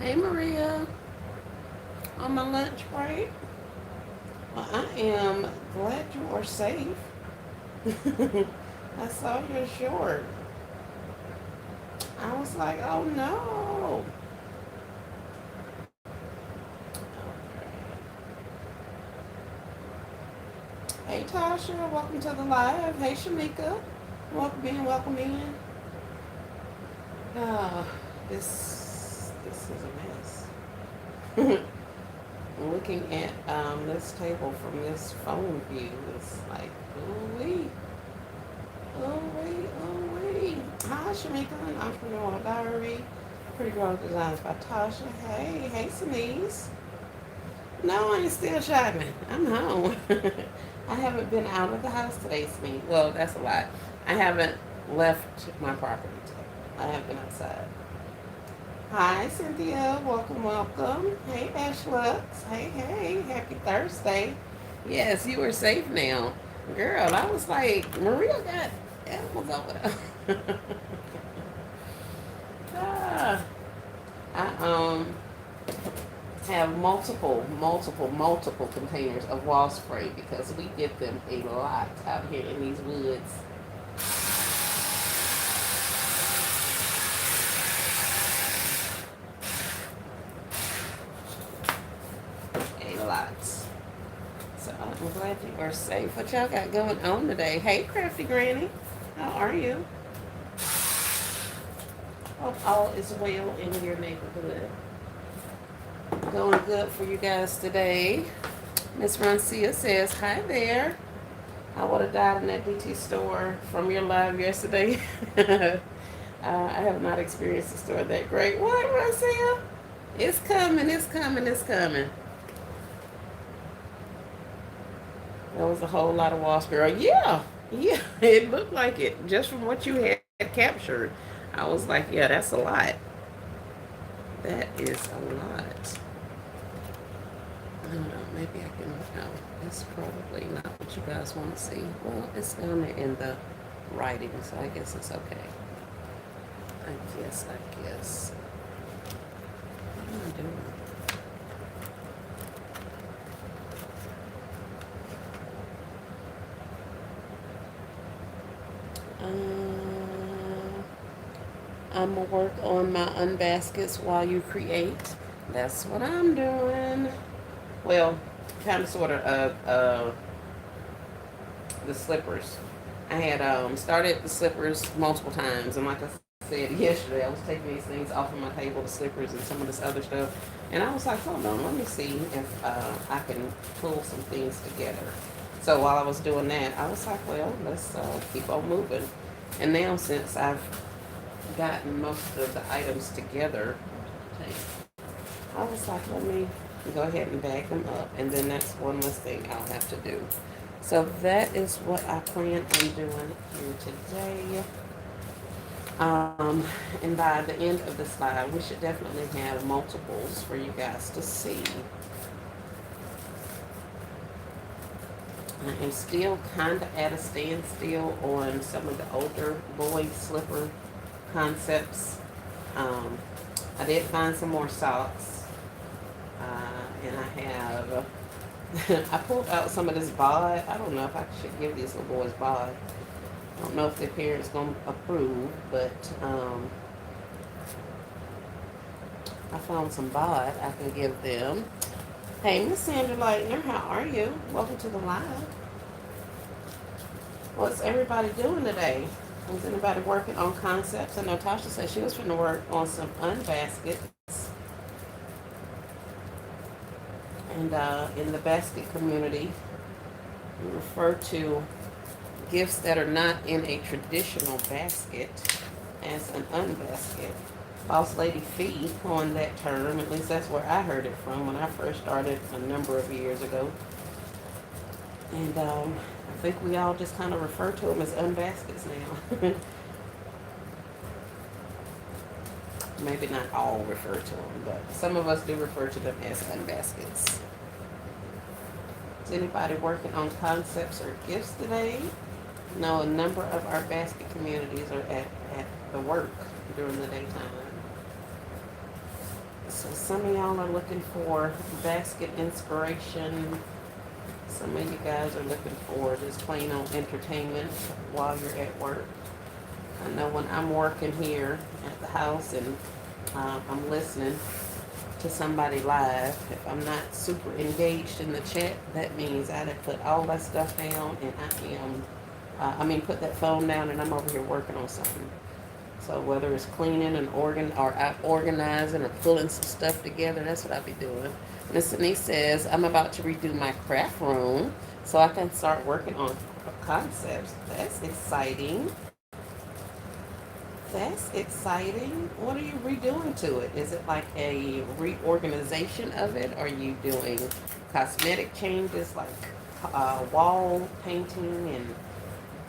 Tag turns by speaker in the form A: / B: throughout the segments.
A: Hey Maria, on my lunch break. Well, I am glad you are safe. I saw your short. I was like, oh no. Hey Tasha, welcome to the live. Hey Shamika, welcome in, welcome in. Oh, this is a mess. Looking at this table from this phone view is like, ooh wee, ooh wee, ooh wee. Hi Shamika, an entrepreneurial diary. Pretty Girl Designs by Tasha. Hey Denise. No, I ain't still shopping. I'm home. I haven't been out of the house today, Smee. Well, that's a lie. I haven't left my property today. I have been outside. Hi, Cynthia. Welcome, welcome. Hey, Ashlux. Hey. Happy Thursday. Yes, you are safe now. Girl, I was like, Maria got animals over there. ah, I have multiple containers of wall spray because we get them a lot out here in these woods. A lot. So I'm glad you are safe. What y'all got going on today? Hey, Crafty Granny. How are you? Hope all is well in your neighborhood. Going good for you guys today. Miss Roncia says, hi there. I would have died in that DT store from your live yesterday. I have not experienced the store that great. What, Roncia? It's coming, it's coming, it's coming. There was a whole lot of Wall Street. Yeah, it looked like it. Just from what you had captured. I was like, yeah, that's a lot. That is a lot. I don't know, maybe I can, no, it's probably not what you guys want to see. Well, it's down there in the writing, so I guess it's okay. I guess. What am I doing? Um, I'm gonna work on my unbaskets while you create. That's what I'm doing. Well, kind of sort of the slippers. I had started the slippers multiple times, and like I said yesterday, I was taking these things off of my table, the slippers and some of this other stuff, and I was like, hold on, let me see if I can pull some things together. So while I was doing that, I was like, well, let's keep on moving. And now since I've gotten most of the items together, I was like, let me go ahead and bag them up, and then that's one less thing I'll have to do. So that is what I plan on doing here today. Um, and by the end of this live, we should definitely have multiples for you guys to see. I am still kind of at a standstill on some of the older boy slipper concepts. Um, I did find some more socks, and I have. I pulled out some of this bod. I don't know if I should give these little boys bod. I don't know if their parents gonna approve, but I found some bod I can give them. Hey, Miss Sandra Lightner, how are you? Welcome to the live. What's everybody doing today? Is anybody working on concepts? I know Tasha said she was going to work on some unbaskets. And in the basket community, we refer to gifts that are not in a traditional basket as an unbasket. Boss Lady Fee coined that term, at least that's where I heard it from when I first started a number of years ago. And I think we all just kind of refer to them as unbaskets now. Maybe not all refer to them, but some of us do refer to them as unbaskets. Is anybody working on concepts or gifts today? No, a number of our basket communities are at the work during the daytime. So some of y'all are looking for basket inspiration. Some of you guys are looking for just plain old entertainment while you're at work. I know when I'm working here at the house and I'm listening to somebody live, if I'm not super engaged in the chat, that means I'd have put all that stuff down and put that phone down and I'm over here working on something. So whether it's cleaning and organizing or pulling some stuff together, that's what I'll be doing. Miss Denise says, I'm about to redo my craft room so I can start working on concepts. That's exciting. That's exciting. What are you redoing to it? Is it like a reorganization of it? Are you doing cosmetic changes like wall painting and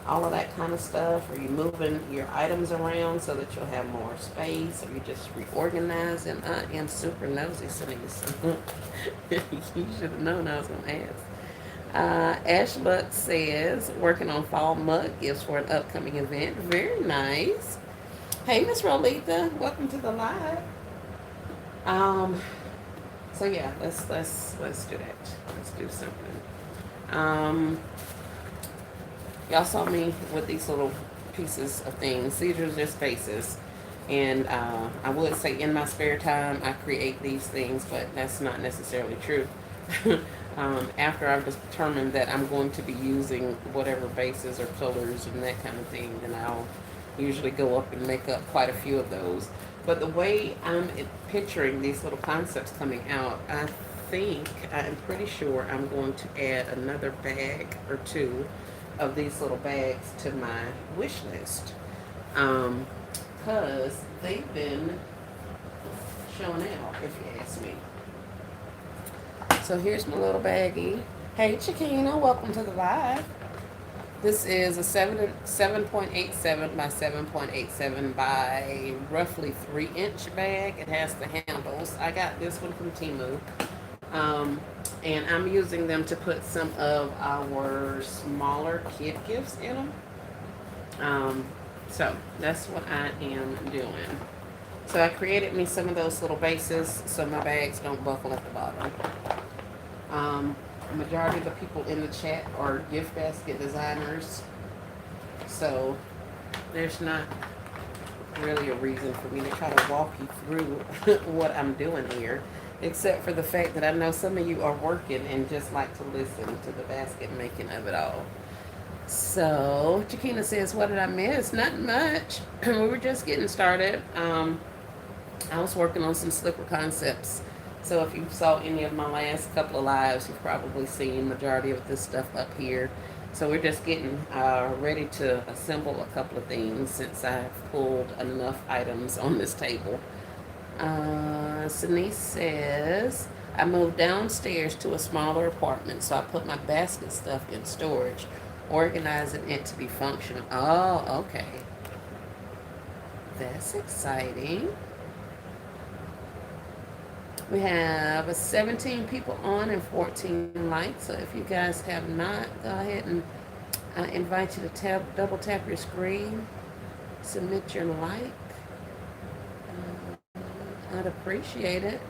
A: all of that kind of stuff? Are you moving your items around so that you'll have more space? Are you just reorganizing? I am super nosy, Denise. You should have known I was going to ask. Ashbuck says, working on fall mug gifts for an upcoming event. Very nice. Hey, Miss Rolita, welcome to the live. Um, so yeah, let's do that. Let's do something. Um, y'all saw me with these little pieces of things. These are just faces, and I would say in my spare time I create these things, but that's not necessarily true. After I've determined that I'm going to be using whatever bases or colors and that kind of thing, then I'll usually go up and make up quite a few of those. But the way I'm picturing these little concepts coming out, I'm pretty sure I'm going to add another bag or two of these little bags to my wish list. Because they've been showing out, if you ask me. So here's my little baggie. Hey, Chiquina, welcome to the live. This is a 7.87 by 7.87 by roughly 3-inch bag. It has the handles. I got this one from Temu. And I'm using them to put some of our smaller kid gifts in them. So that's what I am doing. So I created me some of those little bases so my bags don't buckle at the bottom. Majority of the people in the chat are gift basket designers, so there's not really a reason for me to try to walk you through what I'm doing here, except for the fact that I know some of you are working and just like to listen to the basket making of it all. So Chiquina says, what did I miss? Not much. We were just getting started. I was working on some slipper concepts. So if you saw any of my last couple of lives, you've probably seen majority of this stuff up here. So we're just getting ready to assemble a couple of things since I've pulled enough items on this table. Denise says, I moved downstairs to a smaller apartment, so I put my basket stuff in storage, organizing it to be functional. Oh, okay. That's exciting. We have 17 people on and 14 likes. So if you guys have not, go ahead and I invite you to double tap your screen, submit your like. I'd appreciate it.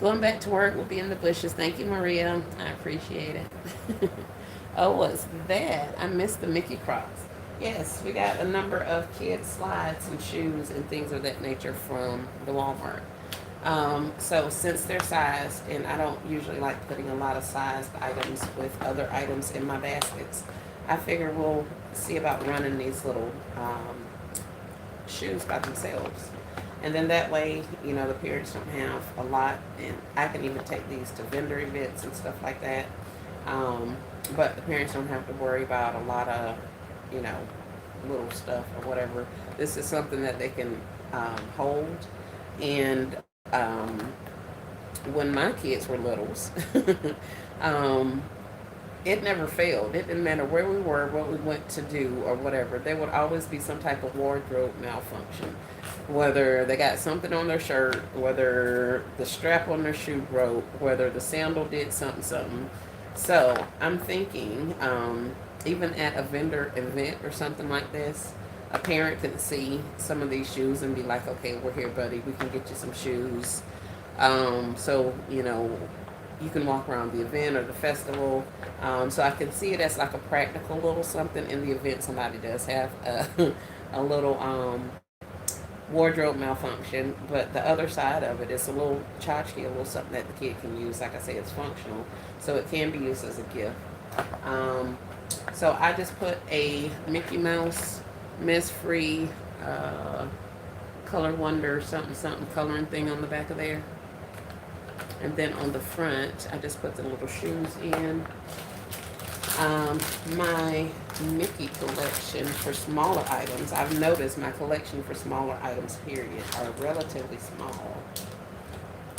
A: Going back to work, we'll be in the bushes. Thank you, Maria. I appreciate it. Oh, what's that? I missed the Mickey Crocs. Yes, we got a number of kids' slides and shoes and things of that nature from the Walmart. So since they're sized, and I don't usually like putting a lot of sized items with other items in my baskets, I figure we'll see about running these little shoes by themselves. And then that way, the parents don't have a lot, and I can even take these to vendor events and stuff like that. But the parents don't have to worry about a lot of, little stuff or whatever. This is something that they can hold. And when my kids were littles, it never failed. It didn't matter where we were, what we went to do, or whatever. There would always be some type of wardrobe malfunction. Whether they got something on their shirt, whether the strap on their shoe broke, whether the sandal did something. So I'm thinking, even at a vendor event or something like this, a parent can see some of these shoes and be like, okay, we're here, buddy. We can get you some shoes. So, you can walk around the event or the festival. So I can see it as like a practical little something in the event somebody does have a little wardrobe malfunction. But the other side of it is a little tchotchke, a little something that the kid can use. Like I say, it's functional. So it can be used as a gift. Um, so I just put a Mickey Mouse Miss Free Color Wonder something something coloring thing on the back of there. And then on the front, I just put the little shoes in. My Mickey collection for smaller items, I've noticed my collection for smaller items, period, are relatively small.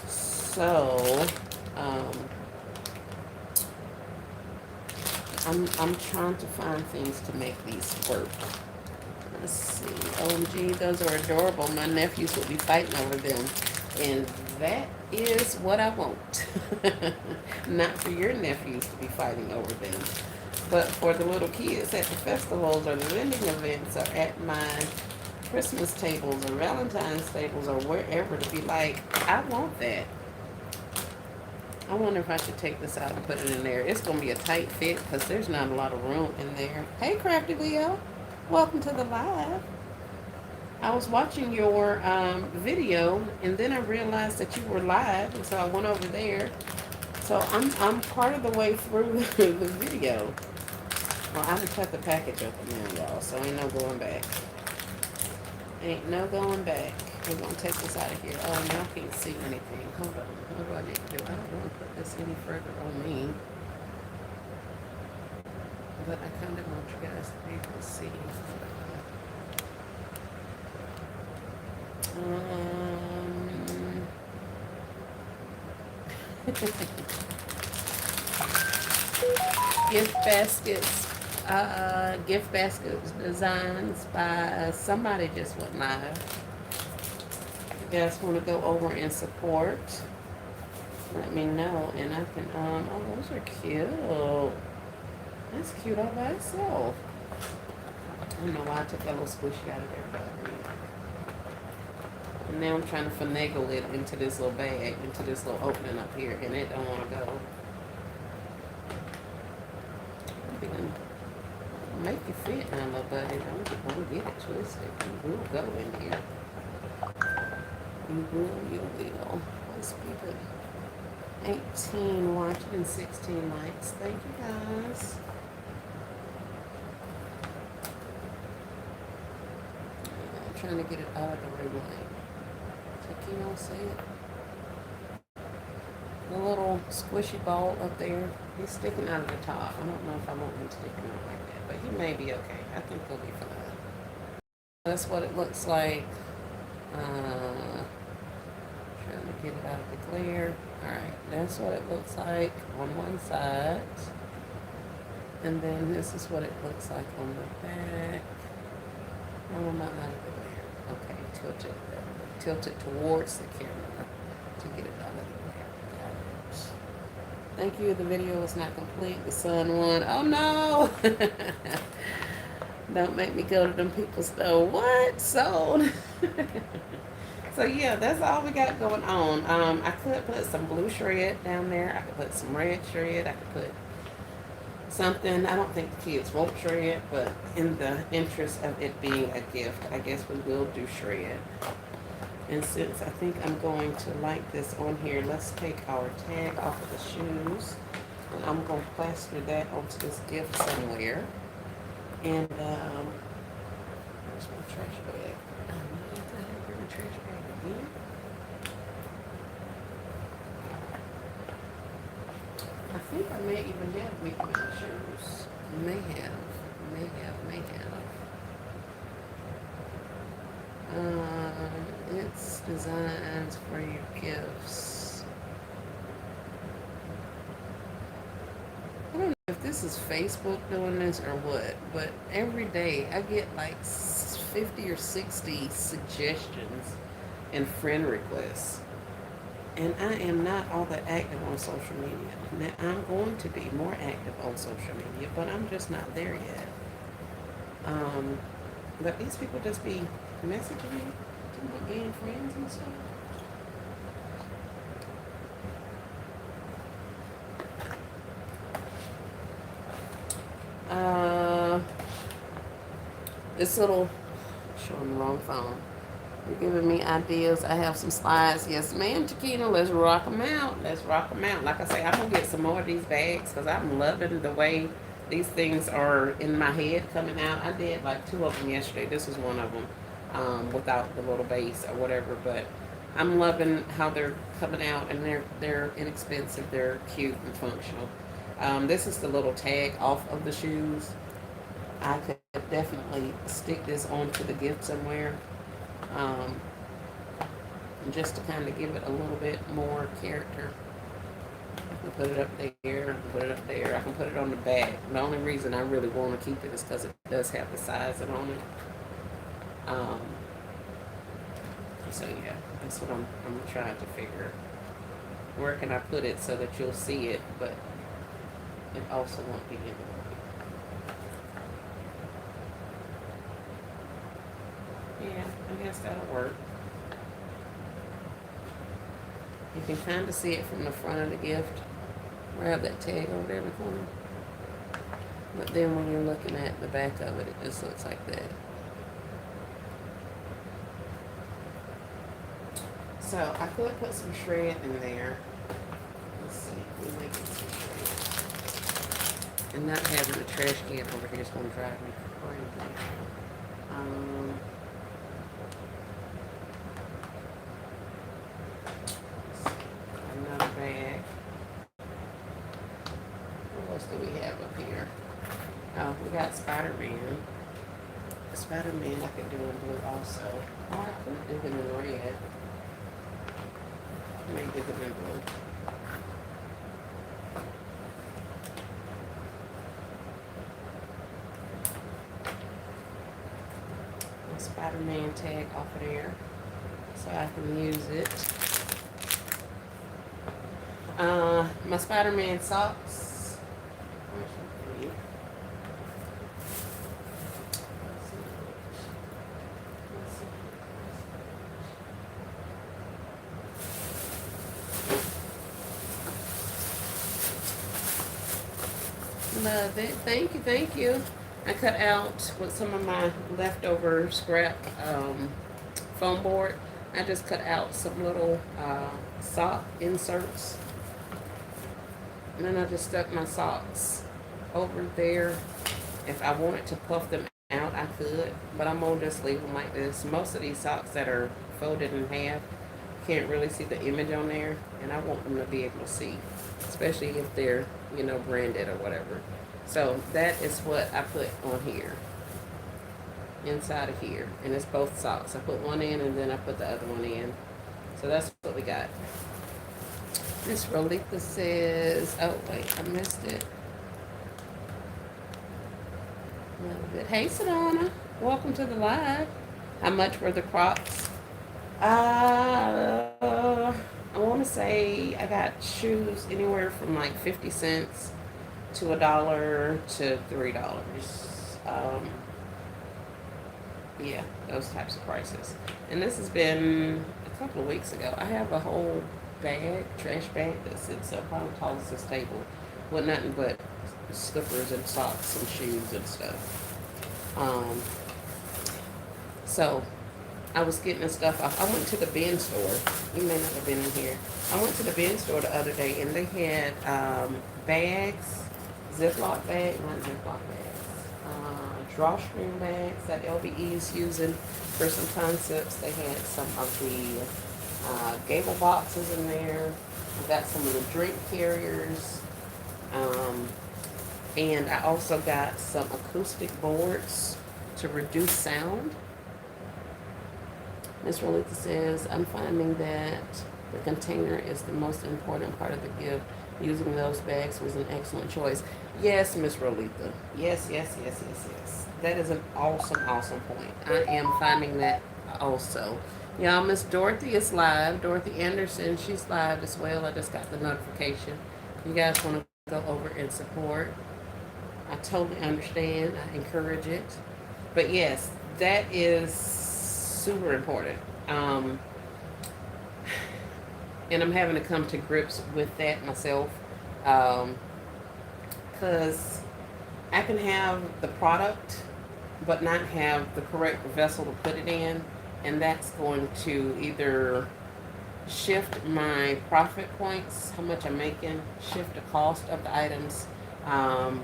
A: So, um, I'm trying to find things to make these work. Let's see. OMG, those are adorable. My nephews will be fighting over them. And that is what I want. Not for your nephews to be fighting over them, but for the little kids at the festivals or the vending events or at my Christmas tables or Valentine's tables or wherever to be like, I want that. I wonder if I should take this out and put it in there. It's going to be a tight fit because there's not a lot of room in there. Hey, Crafty Leo. Welcome to the live. I was watching your video, and then I realized that you were live, and so I went over there. So I'm part of the way through the video. Well, I just cut the package open now, y'all, so ain't no going back. Ain't no going back. We're going to take this out of here. Oh, now I can't see anything. Hold on. What do I need to do? I don't want to put this any further on me. But I kind of want you guys to be able to see. Gift baskets. Gift baskets designs by somebody just went live. You guys want to go over and support? Let me know, and I can. Oh, those are cute. That's cute all by itself. I don't know why I took that little squishy out of there, but and now I'm trying to finagle it into this little bag, into this little opening up here, and it don't want to go. Make you fit now, little buddy. Don't get it twisted. You will go in here. You will. Let's keep it 18 watching and 16 likes. Thank you guys. I'm trying to get it out of the ring light. So can y'all see it? The little squishy ball up there, he's sticking out of the top. I don't know if I want him sticking out like that, but he may be okay. I think he'll be fine. That's what it looks like. Trying to get it out of the glare. Alright, that's what it looks like on one side. And then this is what it looks like on the back. Oh, not out of the glare. Okay, tilt it towards the camera to get it out of the glare. Got it. Thank you. The video is not complete. The sun won. Oh no! Don't make me go to them people's store. What? Sold? So yeah, that's all we got going on. I could put some blue shred down there. I could put some red shred. I could put something. I don't think the kids won't shred, but in the interest of it being a gift, I guess we will do shred. And since I think I'm going to like this on here, let's take our tag off of the shoes. And I'm going to plaster that onto this gift somewhere. And, where's my trash bag? Bring the trash bag again. I think I may even have Mickey Mouse shoes. May have. It's designs for your gifts. I don't know if this is Facebook doing this or what, but every day I get like 50 or 60 suggestions and friend requests. And I am not all that active on social media. Now, I'm going to be more active on social media, but I'm just not there yet. But these people just be messaging me, to gain friends and stuff. this little, showing the wrong phone. You're giving me ideas. I have some slides. Yes, ma'am, Chiquita. Let's rock them out. Let's rock them out. Like I say, I'm going to get some more of these bags because I'm loving the way these things are in my head coming out. I did like 2 of them yesterday. This was one of them without the little base or whatever. But I'm loving how they're coming out, and they're inexpensive. They're cute and functional. This is the little tag off of the shoes. I could definitely stick this onto the gift somewhere, um, just to kind of give it a little bit more character. I can put it up there, I can put it up there, I can put it on the back. The only reason I really want to keep it is because it does have the sizing on it. Um, so yeah, that's what I'm trying to figure. Where can I put it so that you'll see it, but it also won't be in the way. Yeah, I guess that'll work. You can kind of see it from the front of the gift. Where I have that tag over there in the corner. But then when you're looking at the back of it, it just looks like that. So I could put some shred in there. Let's see, we make it some shred. And not having a trash can over here is going to drive me crazy. Um, Another bag. What else do we have up here? Oh, we got Spider-Man. Spider-Man I could do in blue also. Oh, I could do him in red. Maybe do him in blue. The Spider-Man tag off of there so I can use it. My Spider-Man socks. Love it. Thank you, thank you. I cut out with some of my leftover scrap foam board. I just cut out some little sock inserts. And then I just stuck my socks over there. If I wanted to puff them out, I could. But I'm going to just leave them like this. Most of these socks that are folded in half, can't really see the image on there. And I want them to be able to see. Especially if they're, you know, branded or whatever. So that is what I put on here. Inside of here. And it's both socks. I put one in and then I put the other one in. So that's what we got. Miss Rolita says, oh wait, I missed it. A little bit. Hey Sedona, welcome to the live. How much were the Crocs? I want to say I got shoes anywhere from like 50 cents to $1 to $3. Yeah, those types of prices. And this has been a couple of weeks ago. I have a whole bag, trash bag that sits up on the tallest this table with nothing but slippers and socks and shoes and stuff. So I was getting the stuff off. I went to the bin store. You may not have been in here. I went to the bin store the other day and they had bags, Ziploc bags, not Ziploc bags, drawstring bags that LVE is using for some concepts. They had some of the gable boxes in there. I got some of the drink carriers. And I also got some acoustic boards to reduce sound. Miss Rolita says, I'm finding that the container is the most important part of the gift. Using those bags was an excellent choice. Yes, Miss Rolita. Yes. That is an awesome point. I am finding that also. Y'all, Miss Dorothy is live. Dorothy Anderson, she's live as well. I just got the notification. You guys want to go over and support. I totally understand. I encourage it. But yes, that is super important. And I'm having to come to grips with that myself. Because I can have the product, but not have the correct vessel to put it in, and that's going to either shift my profit points, how much I'm making, shift the cost of the items. Um,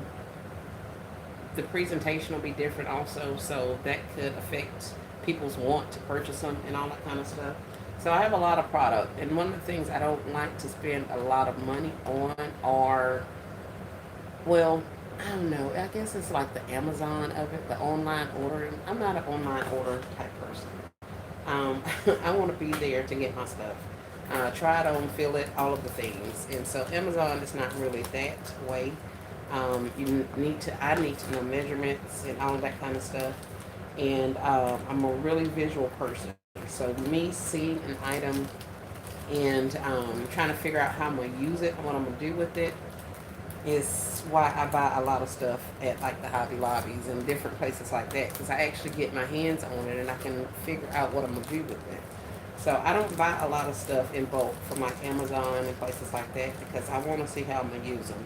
A: the presentation will be different also, so that could affect people's want to purchase them and all that kind of stuff. So I have a lot of product, and one of the things I don't like to spend a lot of money on are, well, I don't know. I guess it's like the Amazon of it, the online ordering. I'm not an online order type person. I want to be there to get my stuff. Try it on, feel it, all of the things. And so Amazon is not really that way. I need to know measurements and all of that kind of stuff. And I'm a really visual person. So me seeing an item and trying to figure out how I'm going to use it and what I'm going to do with it is why I buy a lot of stuff at like the Hobby Lobbies and different places like that, because I actually get my hands on it and I can figure out what I'm gonna do with it. So I don't buy a lot of stuff in bulk from like Amazon and places like that because I want to see how I'm gonna use them.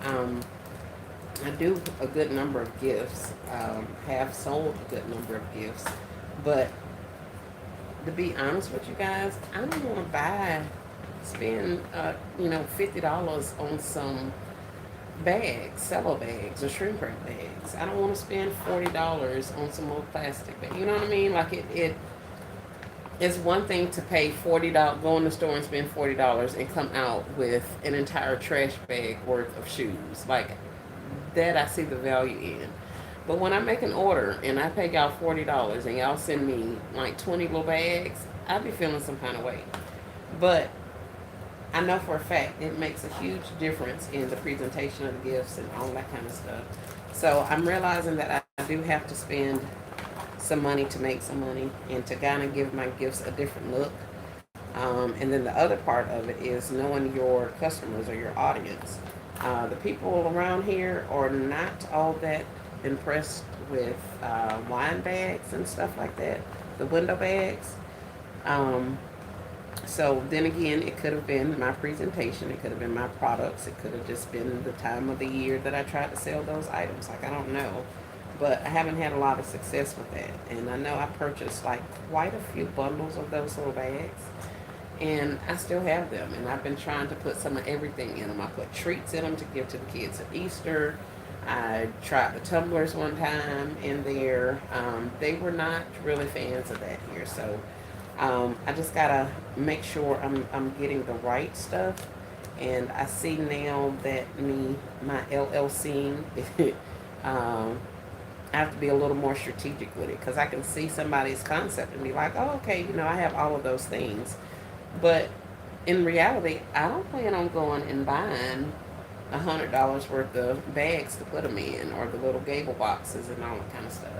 A: Um, I do a good number of gifts, have sold a good number of gifts, but to be honest with you guys, I don't want to spend $50 on some bags, cello bags, or shrink wrap bags. I don't want to spend $40 on some old plastic bag. You know what I mean? Like it is one thing to pay $40, go in the store and spend $40 and come out with an entire trash bag worth of shoes. Like that, I see the value in. But when I make an order and I pay y'all $40 and y'all send me like 20 little bags, I be feeling some kind of way. But I know for a fact it makes a huge difference in the presentation of the gifts and all that kind of stuff. So I'm realizing that I do have to spend some money to make some money and to kind of give my gifts a different look. And then the other part of it is knowing your customers or your audience. The people around here are not all that impressed with wine bags and stuff like that, the window bags. Um, so then again, it could have been my presentation, it could have been my products, it could have just been the time of the year that I tried to sell those items. Like, I don't know. But I haven't had a lot of success with that. And I know I purchased like quite a few bundles of those little bags. And I still have them. And I've been trying to put some of everything in them. I put treats in them to give to the kids at Easter. I tried the tumblers one time in there. They were not really fans of that here. So I just gotta make sure I'm getting the right stuff. And I see now that my LLC, um, I have to be a little more strategic with it because I can see somebody's concept and be like, oh, okay, I have all of those things. But in reality, I don't plan on going and buying $100 worth of bags to put them in, or the little gable boxes and all that kind of stuff.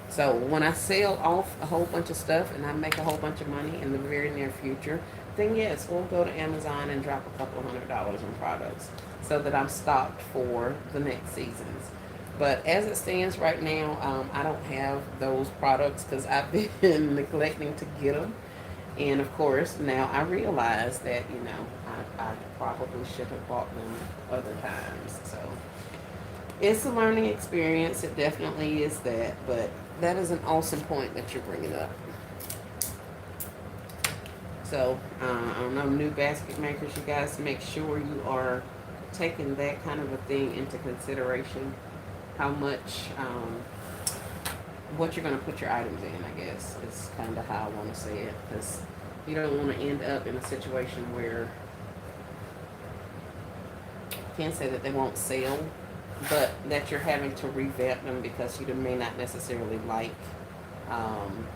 A: So when I sell off a whole bunch of stuff and I make a whole bunch of money in the very near future, then yes, we'll go to Amazon and drop a couple $100s on products so that I'm stocked for the next seasons. But as it stands right now, I don't have those products because I've been neglecting to get them. And of course, now I realize that, I probably should have bought them other times. So it's a learning experience. It definitely is that. But that is an awesome point that you're bringing up. So, I don't know, new basket makers, you guys make sure you are taking that kind of a thing into consideration. How much, what you're going to put your items in, I guess, is kind of how I want to say it. Because you don't want to end up in a situation where, I can't say that they won't sell, but that you're having to revamp them because you may not necessarily like um,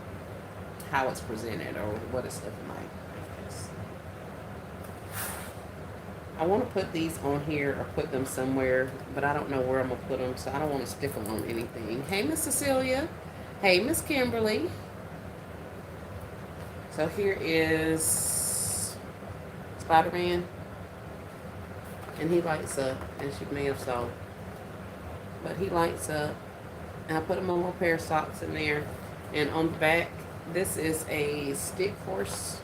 A: how it's presented or what it's looking like. I guess. I want to put these on here or put them somewhere, but I don't know where I'm going to put them, so I don't want to stick them on anything. Hey, Miss Cecilia. Hey, Miss Kimberly. So here is Spider-Man, and he lights up, as you may have saw. But he lights up, and I put him a little pair of socks in there. And on the back, this is a stick horse.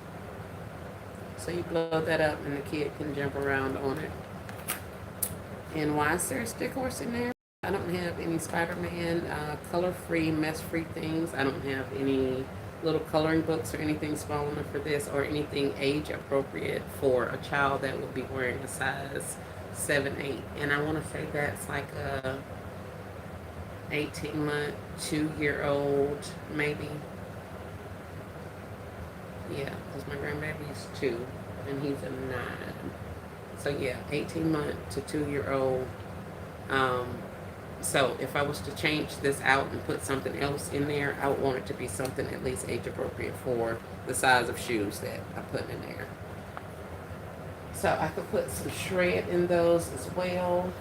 A: So you blow that up, and the kid can jump around on it. And why is there a stick horse in there? I don't have any Spider-Man color-free, mess-free things. I don't have any little coloring books or anything small enough for this, or anything age appropriate for a child that would be wearing a size 7, 8. And I want to say that's like a 18-month, 2-year old, maybe. Yeah, because my grandbaby's 2 and he's a 9. So yeah, 18-month to 2-year old. Um, so if I was to change this out and put something else in there, I would want it to be something at least age appropriate for the size of shoes that I put in there. So I could put some shred in those as well.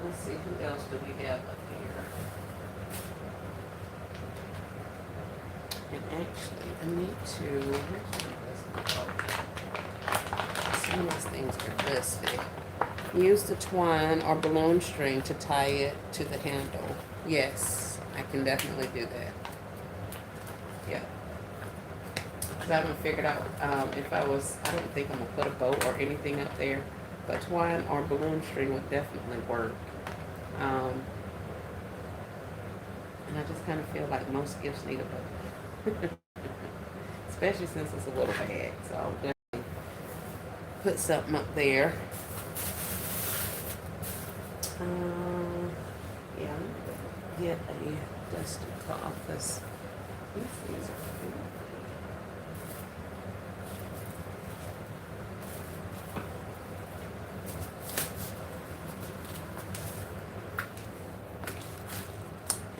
A: Let's see, who else do we have up here? And actually, I need to, some of these things are listed. Use the twine or balloon string to tie it to the handle. Yes, I can definitely do that. Yeah. Because I haven't figured out if I don't think I'm going to put a bow or anything up there. But twine or balloon string would definitely work. And I just kind of feel like most gifts need a bow. Especially since it's a little bag. So I'll definitely put something up there. Yeah, I'm gonna get a dusty cloth. These things are cool.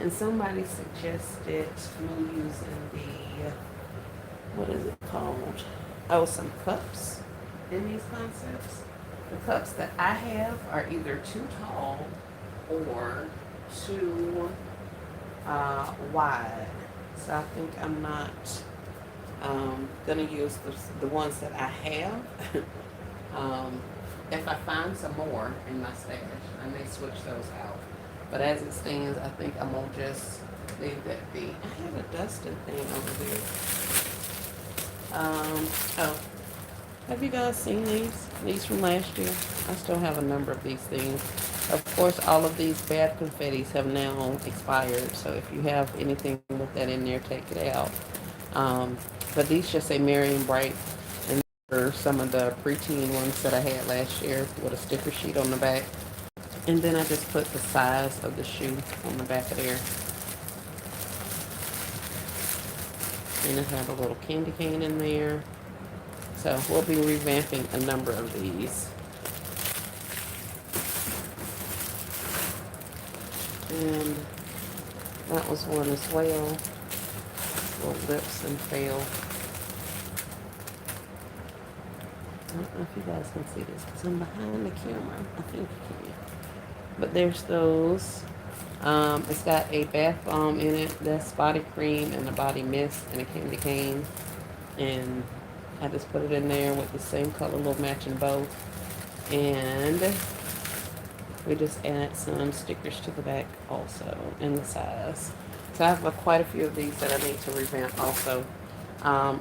A: And somebody suggested me using what is it called? Oh, some cups in these concepts. The cups that I have are either too tall or too wide. So I think I'm not gonna use the ones that I have. If I find some more in my stash, I may switch those out. But as it stands, I think I'm gonna just leave that be. I have a dusting thing over here. Oh, have you guys seen these? These from last year? I still have a number of these things. Of course, all of these bad confettis have now expired. So if you have anything with that in there, take it out. But these just say Merry and Bright. And are some of the preteen ones that I had last year with a sticker sheet on the back. And then I just put the size of the shoe on the back of there. And I have a little candy cane in there. So we'll be revamping a number of these. And that was one as well. Little lips and fail. I don't know if you guys can see this because I'm behind the camera. I think you can. But there's those. It's got a bath bomb in it. That's body cream and a body mist and a candy cane. And I just put it in there with the same color little matching bow. And we just add some stickers to the back also in the size. So I have quite a few of these that I need to revamp also.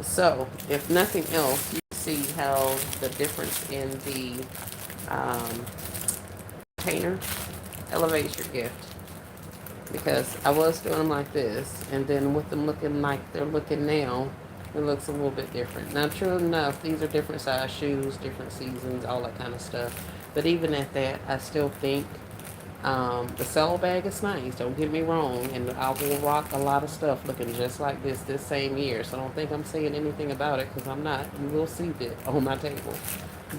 A: So if nothing else, you see how the difference in the container elevates your gift. Because I was doing them like this, and then with them looking like they're looking now, it looks a little bit different. Now, true enough, these are different size shoes, different seasons, all that kind of stuff. But even at that, I still think the cello bag is nice. Don't get me wrong, and I will rock a lot of stuff looking just like this same year. So don't think I'm saying anything about it, because I'm not. You will see it on my table.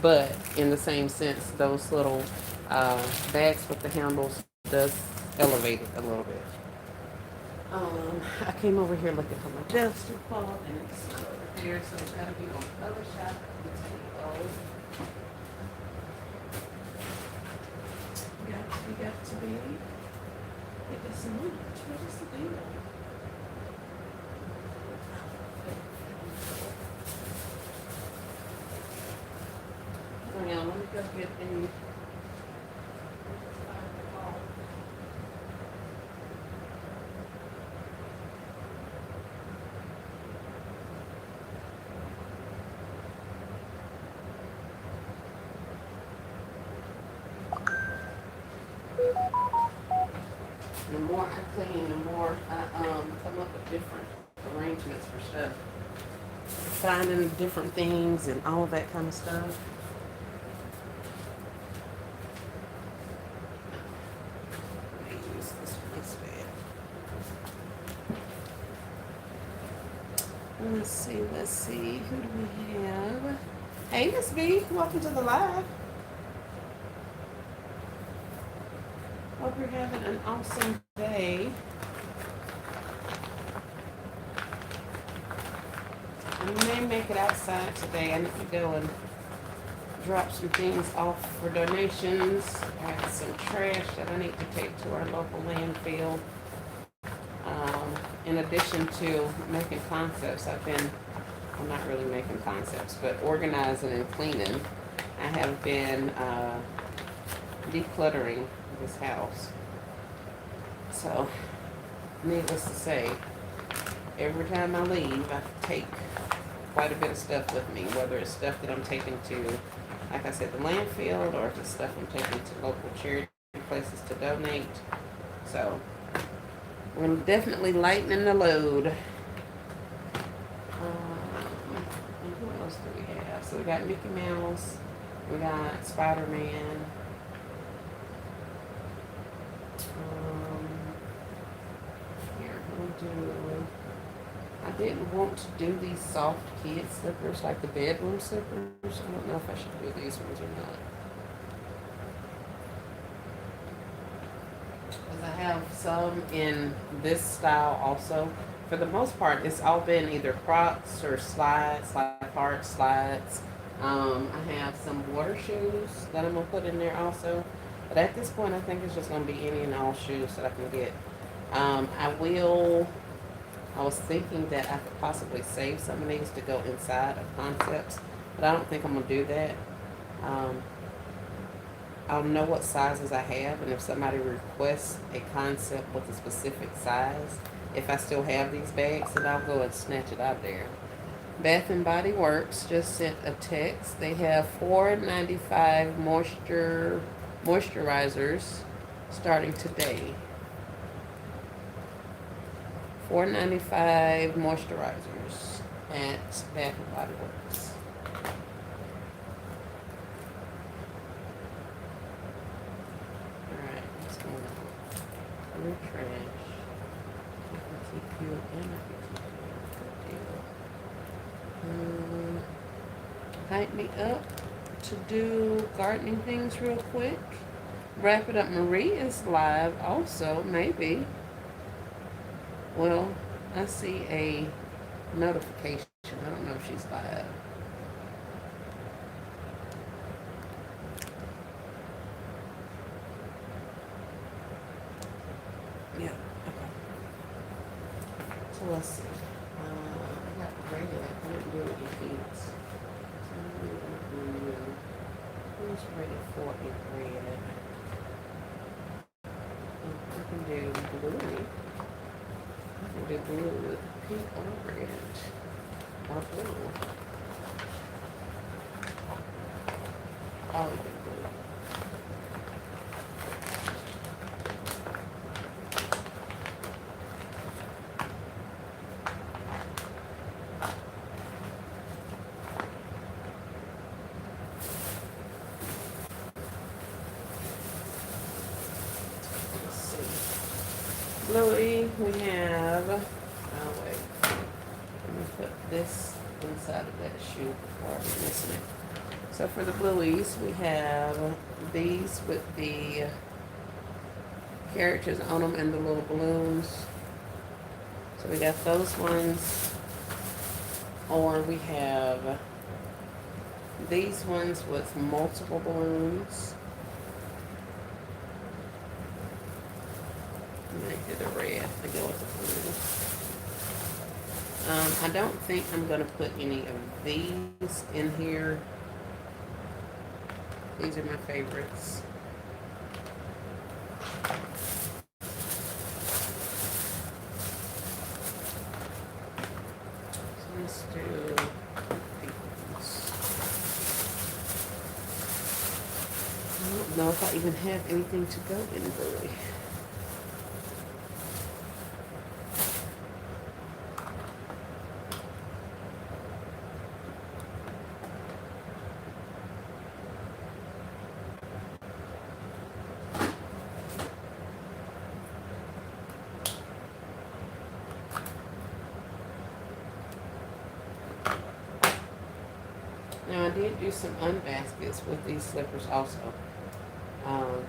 A: But in the same sense, those little bags with the handles does elevate it a little bit. I came over here looking for my dusting cloth, and it's not over here, so it's got to be on the other side of the table. Got to be. It is not. What is the thing? Hang on, let me go get the. I clean, the more I come up with different arrangements for stuff. Finding different things and all that kind of stuff. Let me use this one instead. Let's see, let's see. Who do we have? Hey, Miss B, welcome to the live. Hope you're having an awesome day. I may make it outside today. I need to go and drop some things off for donations. I have some trash that I need to take to our local landfill. In addition to making concepts, I've been, well, not really making concepts, but organizing and cleaning. I have been decluttering this house. So, needless to say, every time I leave, I take quite a bit of stuff with me, whether it's stuff that I'm taking to, like I said, the landfill, or if it's stuff I'm taking to local charity places to donate. So, we're definitely lightening the load. And who else do we have? So we got Mickey Mouse, we got Spider-Man. Here, we'll do. I didn't want to do these soft kid slippers, like the bedroom slippers. I don't know if I should do these ones or not. Because I have some in this style also. For the most part, it's all been either Crocs or slides, slide parts, slides. I have some water shoes that I'm going to put in there also. But at this point, I think it's just going to be any and all shoes that I can get. I was thinking that I could possibly save some of these to go inside of concepts, but I don't think I'm going to do that. I'll know what sizes I have, and if somebody requests a concept with a specific size, if I still have these bags, then I'll go and snatch it out there. Bath and Body Works just sent a text. They have $4.95 moisturizers starting today. $4.95 moisturizers at Bath and Body Works. Alright, what's going on? Your trash. I can keep you and I can keep you. Good deal. Hype me up to do gardening things real quick. Wrap it up. Marie is live also, maybe. Well, I see a notification. I don't know if she's live. Yeah, okay. So let's see. I got the regular. I didn't do any defeats. So I'm going to do, who's ready for a red? I can do blue. I can do blue with pink or red. Or blue. I'll do blue. Let's see. Bluey, we have, oh wait, let me put this inside of that shoe before I'm missing it. So for the blueies, we have these with the characters on them and the little balloons. So we got those ones. Or we have these ones with multiple balloons. I'm going to do the red to go with the blue. I don't think I'm going to put any of these in here. These are my favorites. So let's do these. I don't know if I even have anything to go in blue. did do some unbaskets with these slippers also. Um,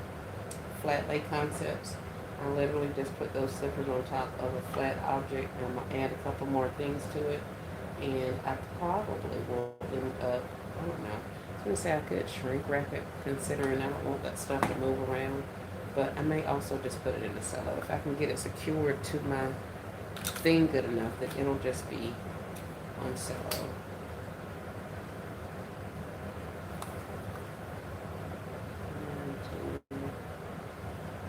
A: Flat lay concepts. I literally just put those slippers on top of a flat object and I'm gonna add a couple more things to it. And I probably will end up, I don't know. I was gonna say I could shrink wrap it considering I don't want that stuff to move around. But I may also just put it in the cello. If I can get it secured to my thing good enough, then it'll just be on cello.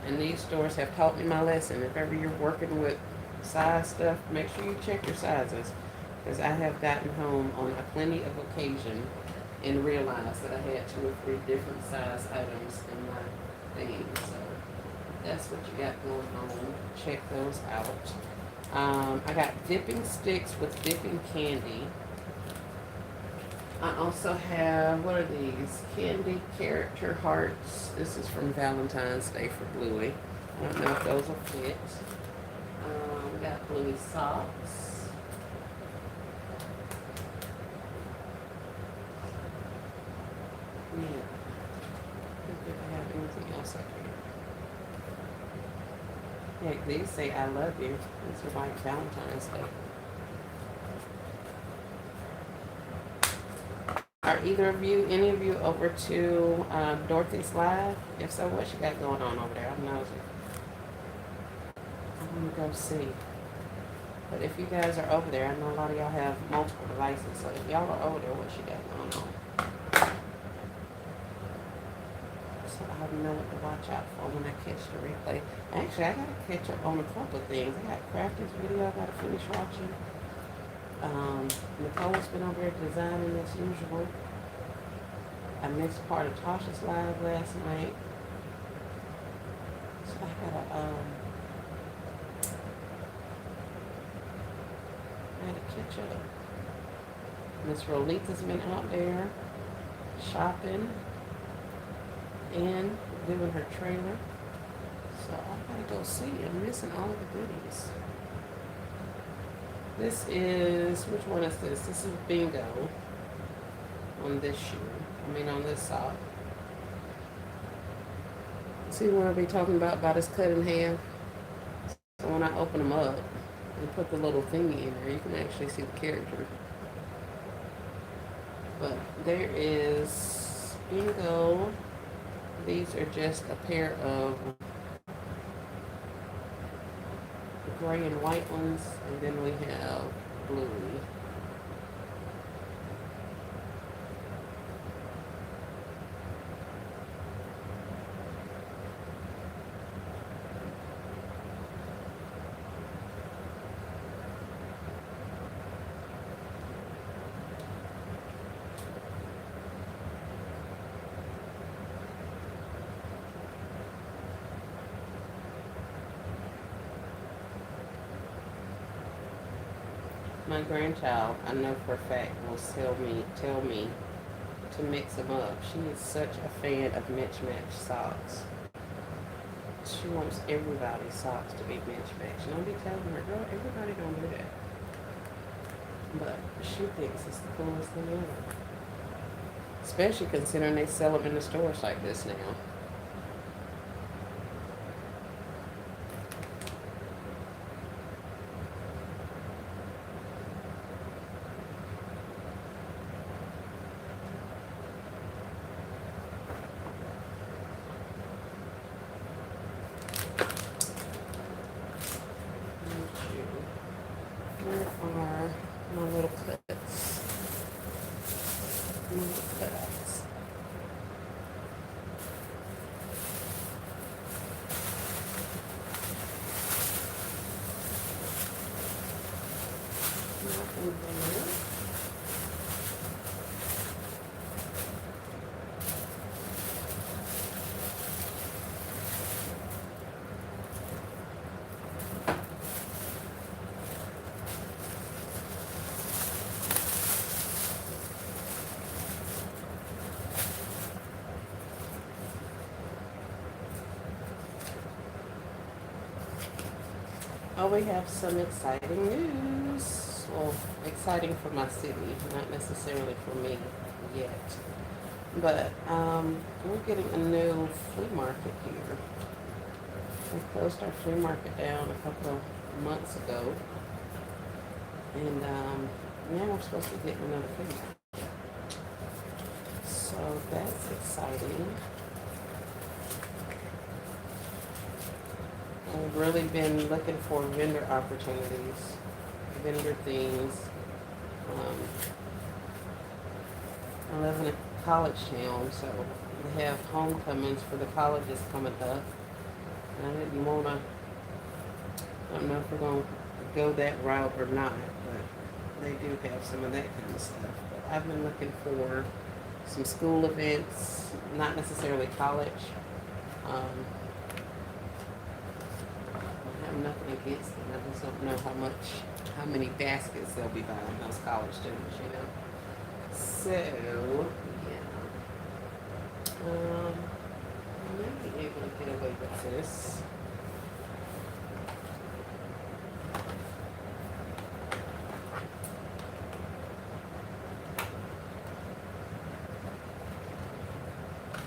A: And these stores have taught me my lesson. If ever you're working with size stuff, make sure you check your sizes. Because I have gotten home on a plenty of occasion and realized that I had 2 or 3 different size items in my thing. So that's what you got going on. Check those out. I got dipping sticks with dipping candy. I also have, what are these? Candy character hearts. This is from Valentine's Day for Bluey. I don't know if those will fit. We got Bluey socks. Yeah. I don't think I have anything else up here. Heck, these say I love you. These are like Valentine's Day. Are either of you, any of you, over to Dorothy's Live? If so, what she got going on over there? I'm nosy. I'm gonna go see. But if you guys are over there, I know a lot of y'all have multiple devices, so if y'all are over there, what she got going on? So I know what to watch out for when I catch the replay. Actually, I gotta catch up on a couple of things. I got Crafter's video I gotta finish watching. Nicole's been over there designing as usual. I missed part of Tasha's live last night. So I gotta catch up. Miss Rolita's been out there shopping and doing her trailer. So I gotta go see. I'm missing all of the goodies. This is, which one is this? This is Bingo on this shoe. On this sock. See what I'll be talking about it's cut in half. So when I open them up and put the little thingy in there, you can actually see the character. But there is Bingo. These are just a pair of gray and white ones, and then we have blue. My grandchild, I know for a fact, will tell me to mix them up. She is such a fan of Mitch-Match socks. She wants everybody's socks to be Mitch-Match. And I'll be telling her, girl, everybody don't do that. But she thinks it's the coolest thing ever. Especially considering they sell them in the stores like this now. Where are my little cuts? My little cutouts. Nothing there. Oh, we have some exciting news. Well, exciting for my city, not necessarily for me yet. But we're getting a new flea market here. We closed our flea market down a couple of months ago, and now we're supposed to get another flea market. So that's exciting. I've really been looking for vendor opportunities, vendor things. Um, I live in a college town, so we have homecomings for the colleges coming up. And I didn't want to, I don't know if we're going to go that route or not, but they do have some of that kind of stuff. But I've been looking for some school events, not necessarily college. Um, I have nothing against them. I just don't know how many baskets they'll be buying, those college students, you know. So, yeah. I may be able to get away with this.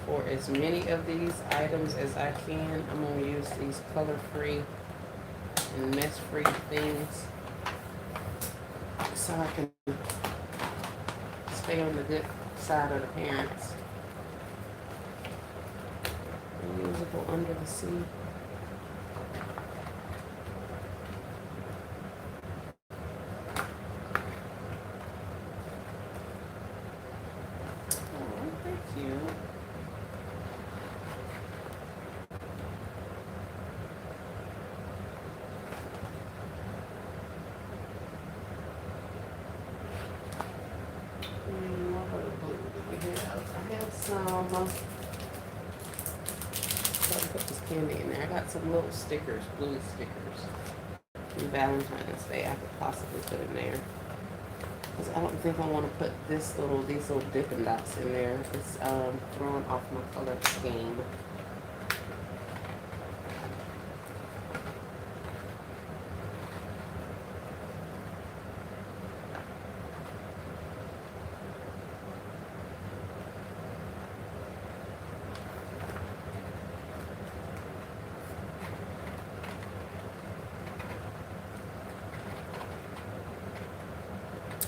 A: For as many of these items as I can, I'm going to use these color-free and mess-free things so I can stay on the good side of the parents. Reusable under the sea. Oh, thank you. What other blue do we have? I have some. Gotta put this candy in there. I got some little stickers, blue stickers from Valentine's Day I could possibly put in there. Because I don't think I want to put these little Dippin' Dots in there. It's throwing off my color scheme.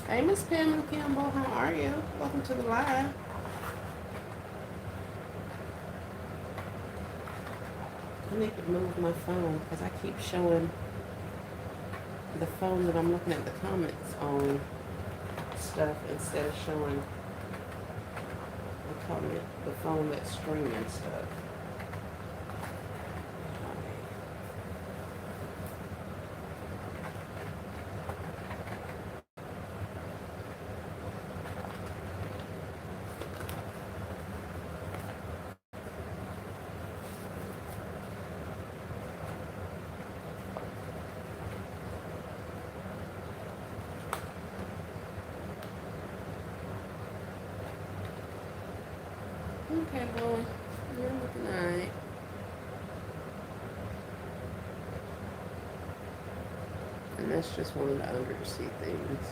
A: Hey, Miss Pamela Campbell, how are you? Welcome to the live. I need to move my phone because I keep showing the phone that I'm looking at the comments on stuff instead of showing the phone that's streaming stuff. Okay, well, you're looking alright. And that's just one of the undersea things.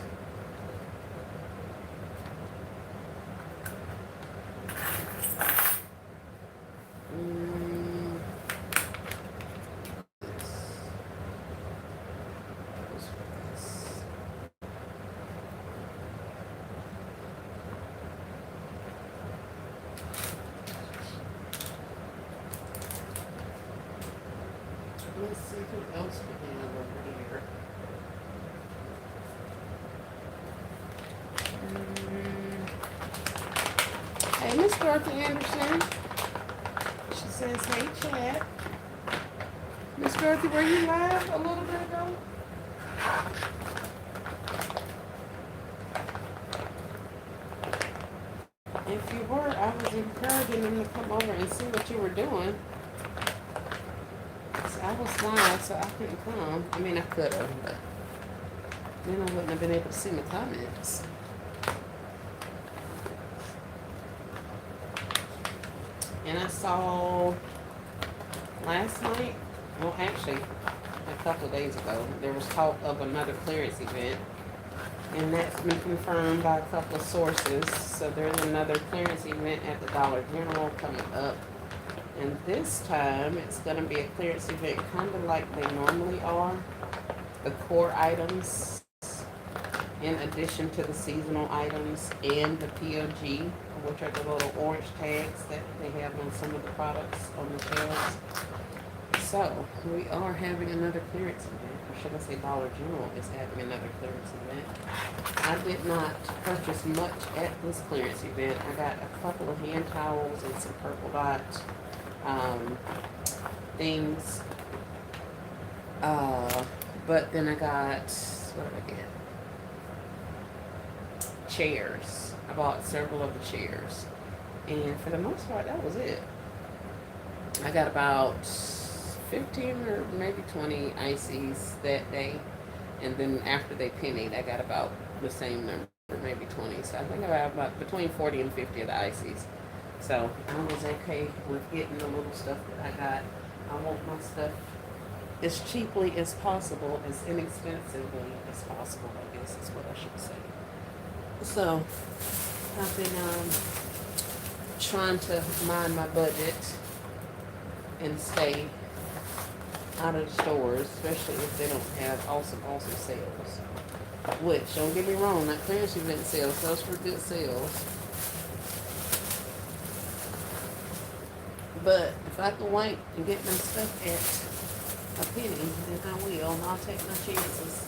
A: Let's see who else we have over here. Hey, Miss Dorothy Anderson. She says, hey, chat. Miss Dorothy, were you live a little bit ago? If you were, I was encouraging them to come over and see what you were doing. So I was live, so I couldn't come. I mean, I could have, but then I wouldn't have been able to see my comments. And I saw last night, well, actually, a couple of days ago, there was talk of another clearance event And that's been confirmed by a couple of sources. So there's another clearance event at the Dollar General coming up. And this time it's going to be a clearance event kind of like they normally are. The core items, in addition to the seasonal items and the POG, which are the little orange tags that they have on some of the products on the shelves. So we are having another clearance event, or should I say Dollar General is having another clearance event. I did not purchase much at this clearance event. I got a couple of hand towels and some Purple Dot things. But then I got, what did I get? Chairs. I bought several of the chairs. And for the most part, that was it. I got about 15 or maybe 20 ices that day. And then after they pennied, I got about the same number, maybe 20. So I think I got about between 40 and 50 of the ices. So I was okay with getting the little stuff that I got. I want my stuff as cheaply as possible, as inexpensively as possible, I guess is what I should say. So I've been trying to mind my budget and stay out of the stores, especially if they don't have awesome sales. Which, don't get me wrong, that clearance event sales, those were good sales. But if I can wait and get my stuff at a penny, then I will. And I'll take my chances.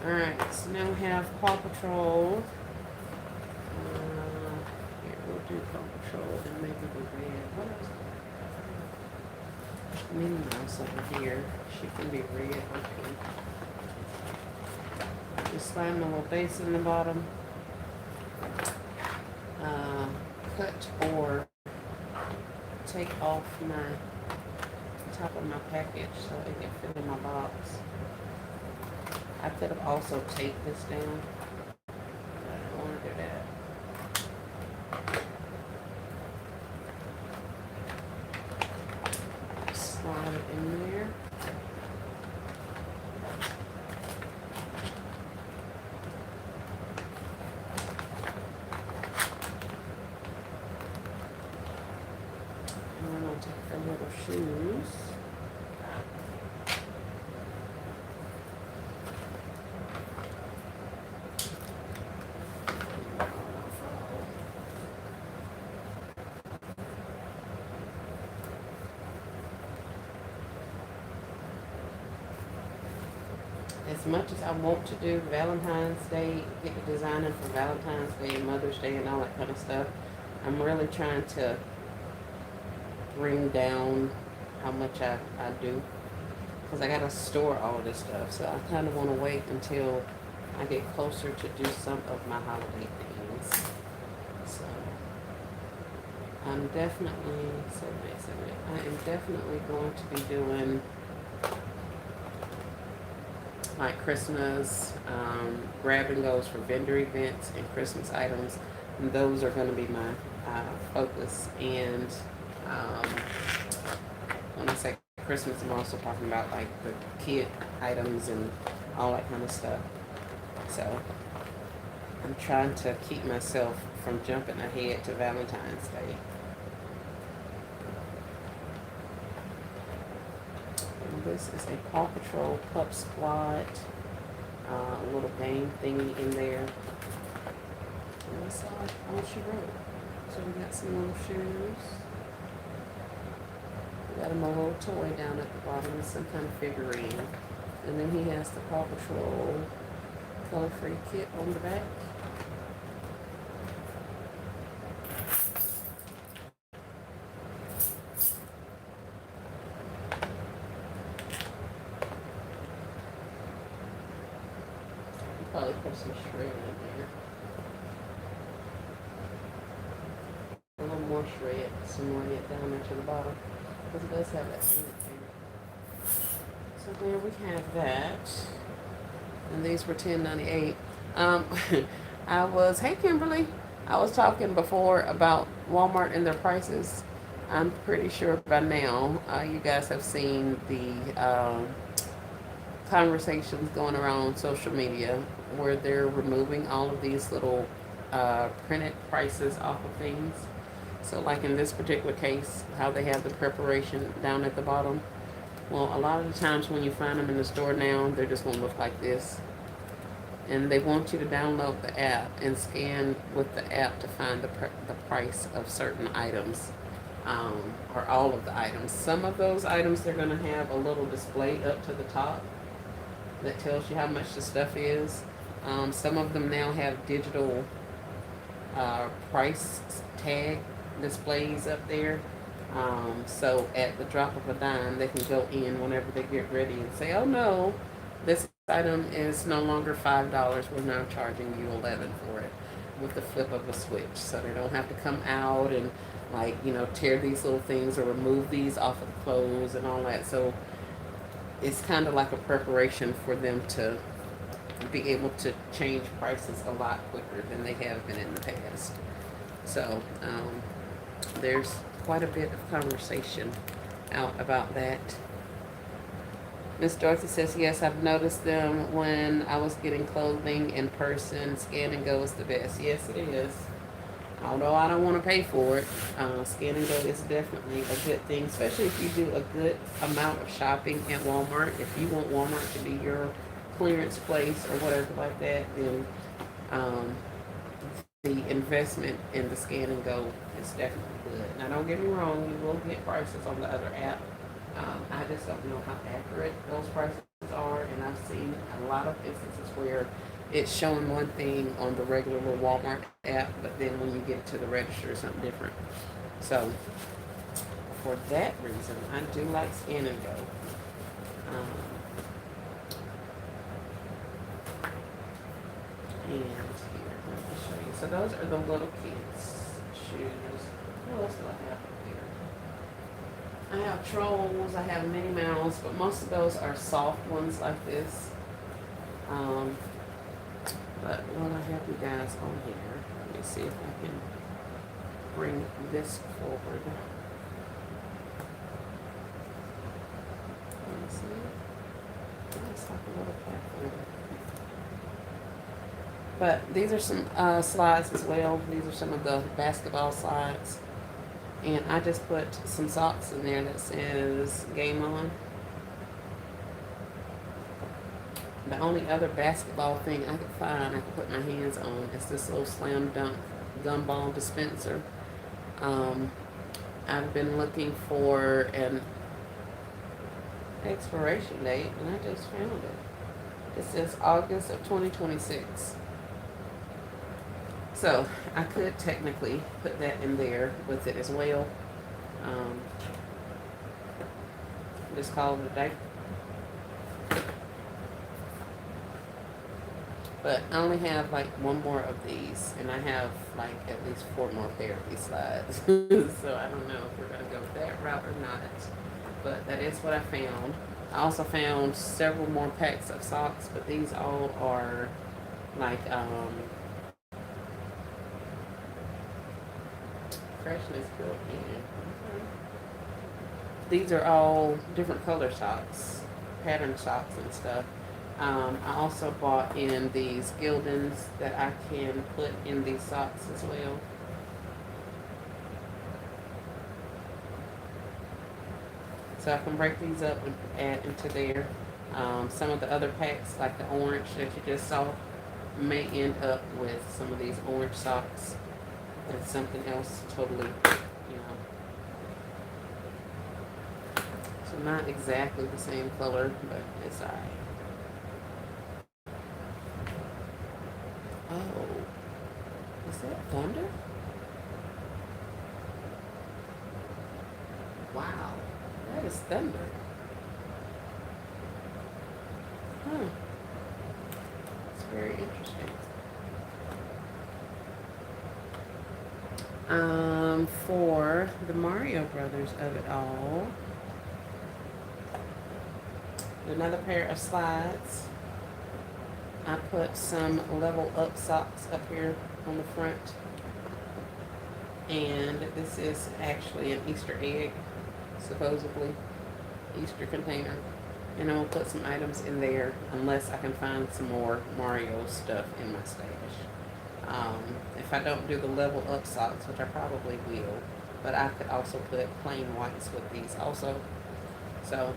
A: Alright, so now we have Paw Patrol. Here, we'll do Paw Patrol and maybe the red. What else? Minnie Mouse over here. She can be red or pink. Just slide my little base in the bottom. Cut or take off my top of my package so it can fit in my box. I could have also taped this down, but I don't want to do that. Slide it in there. And then I'll take her little shoes. As much as I want to do Valentine's Day, get the designing for Valentine's Day and Mother's Day and all that kind of stuff, I'm really trying to bring down how much I do. Because I got to store all of this stuff. So I kind of want to wait until I get closer to do some of my holiday things. So I'm definitely, I am definitely going to be doing like Christmas grab and goes for vendor events and Christmas items. And those are going to be my focus. And when I say Christmas, I'm also talking about like the kid items and all that kind of stuff. So I'm trying to keep myself from jumping ahead to Valentine's Day. And this is a Paw Patrol Pup Squad. A little game thingy in there. And that's all she wrote. So we got some little shoes. We got him a little toy down at the bottom with some kind of figurine. And then he has the Paw Patrol color-free kit on the back. Probably put some shred in there. A little more shred, some more yet down there to the bottom. Because it does have that in it there. So there we have that. And these were $10.98. Hey Kimberly, I was talking before about Walmart and their prices. I'm pretty sure by now you guys have seen the conversations going around on social media where they're removing all of these little printed prices off of things. So, like in this particular case, how they have the preparation down at the bottom. Well, a lot of the times when you find them in the store now, they're just going to look like this. And they want you to download the app and scan with the app to find the price of certain items, or all of the items. Some of those items, they're going to have a little display up to the top that tells you how much the stuff is. Some of them now have digital price tag displays up there. So at the drop of a dime, they can go in whenever they get ready and say, "Oh no, this item is no longer $5. We're now charging you 11 for it," with the flip of a switch. So they don't have to come out and tear these little things or remove these off of the clothes and all that. So it's kind of like a preparation for them to be able to change prices a lot quicker than they have been in the past. So there's quite a bit of conversation out about that. Miss Dorothy says, yes, I've noticed them when I was getting clothing in person. Scan and Go is the best. Yes, it is. Although I don't want to pay for it, Scan and Go is definitely a good thing, especially if you do a good amount of shopping at Walmart. If you want Walmart to be your clearance place or whatever like that, then the investment in the Scan and Go is definitely good. Now, don't get me wrong, you will get prices on the other app. I just don't know how accurate those prices are, and I've seen a lot of instances where it's showing one thing on the regular Walmart app, but then when you get to the register, it's something different. So, for that reason, I do like Scan and Go. And here, let me show you. So those are the little kids' shoes. What else do I have up here? I have Trolls, I have Minnie Mouse, but most of those are soft ones like this. But while I have you guys on here, let me see if I can bring this forward. Let me see. It's like a little platform. But these are some slides as well. These are some of the basketball slides. And I just put some socks in there that says Game On. The only other basketball thing I could find I could put my hands on is this little Slam Dunk gumball dispenser. I've been looking for an expiration date and I just found it. It says August of 2026. So I could technically put that in there with it as well. Just call it a day. But I only have like one more of these, and I have like at least 4 more pair of these slides. So I don't know if we're gonna go that route or not. But that is what I found. I also found several more packs of socks, but these all are like freshness built in. Okay. These are all different color socks, pattern socks and stuff. I also bought in these Gildans that I can put in these socks as well. So I can break these up and add into there. Some of the other packs, like the orange that you just saw, may end up with some of these orange socks and something else totally, so not exactly the same color, but it's alright. Oh, is that thunder? Wow, that is thunder. Huh. It's very interesting. For the Mario Brothers of it all, another pair of slides. I put some level up socks up here on the front. And this is actually an Easter egg, supposedly. Easter container. And I'm going to put some items in there unless I can find some more Mario stuff in my stash. If I don't do the level up socks, which I probably will, but I could also put plain whites with these also. So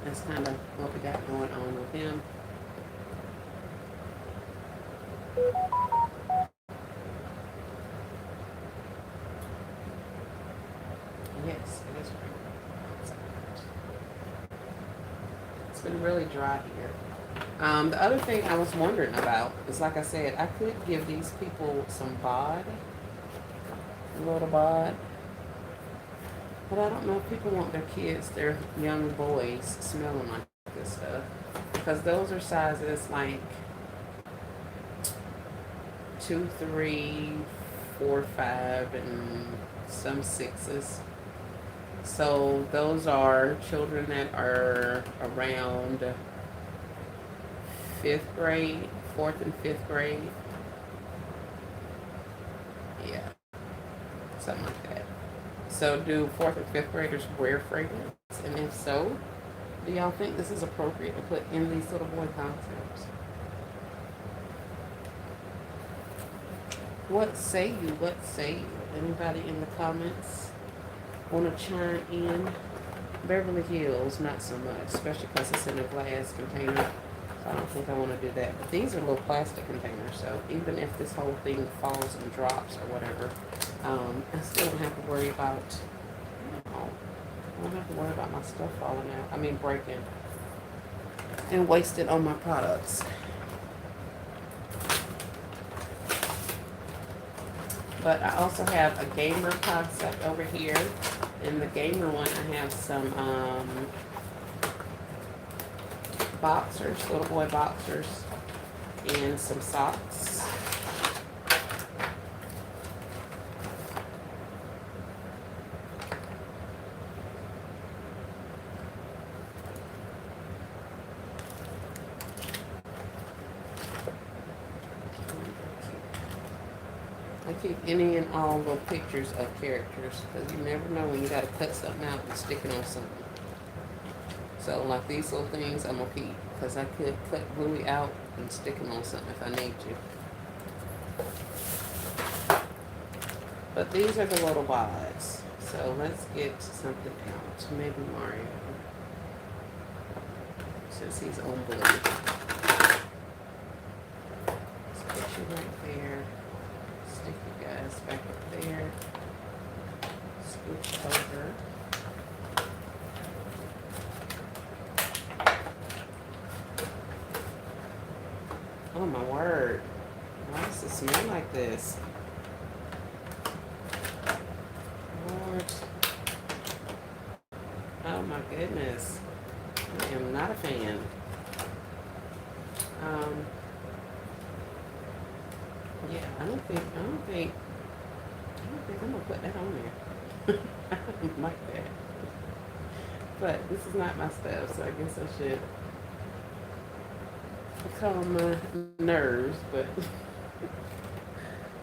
A: that's kind of what we got going on with him. Yes, it is raining. It's been really dry here. The other thing I was wondering about is, like I said, I could give these people some bod, a little bod, but I don't know if people want their kids, their young boys, smelling like this stuff. Because those are sizes like 2, 3, 4, 5, and some 6s. So those are children that are around 5th grade, 4th and 5th grade. Yeah, something like that. So do 4th and 5th graders wear fragrance? And if so, do y'all think this is appropriate to put in these little boy concepts? What say you? What say you? Anybody in the comments want to chime in? Beverly Hills, not so much, especially because it's in a glass container. So I don't think I want to do that. But these are little plastic containers, so even if this whole thing falls and drops or whatever, I still don't have to worry about, I don't have to worry about my stuff falling out. I mean, breaking and wasted on my products. But I also have a gamer concept over here. In the gamer one, I have some boxers, little boy boxers, and some socks. I keep any and all little pictures of characters because you never know when you got to cut something out and stick it on something. So like these little things I'm going to keep because I could cut Bluey out and stick him on something if I need to. But these are the little wides. So let's get something out. Maybe Mario. Since he's on blue. Let's put you right there. Stick you guys back up there. Scooch over. Oh my word. Why does it smell like this? Lord. Oh my goodness. I am not a fan. Yeah, I don't think I'm gonna put that on there. I don't like that. But this is not my stuff, so I guess I should calm my nerves, but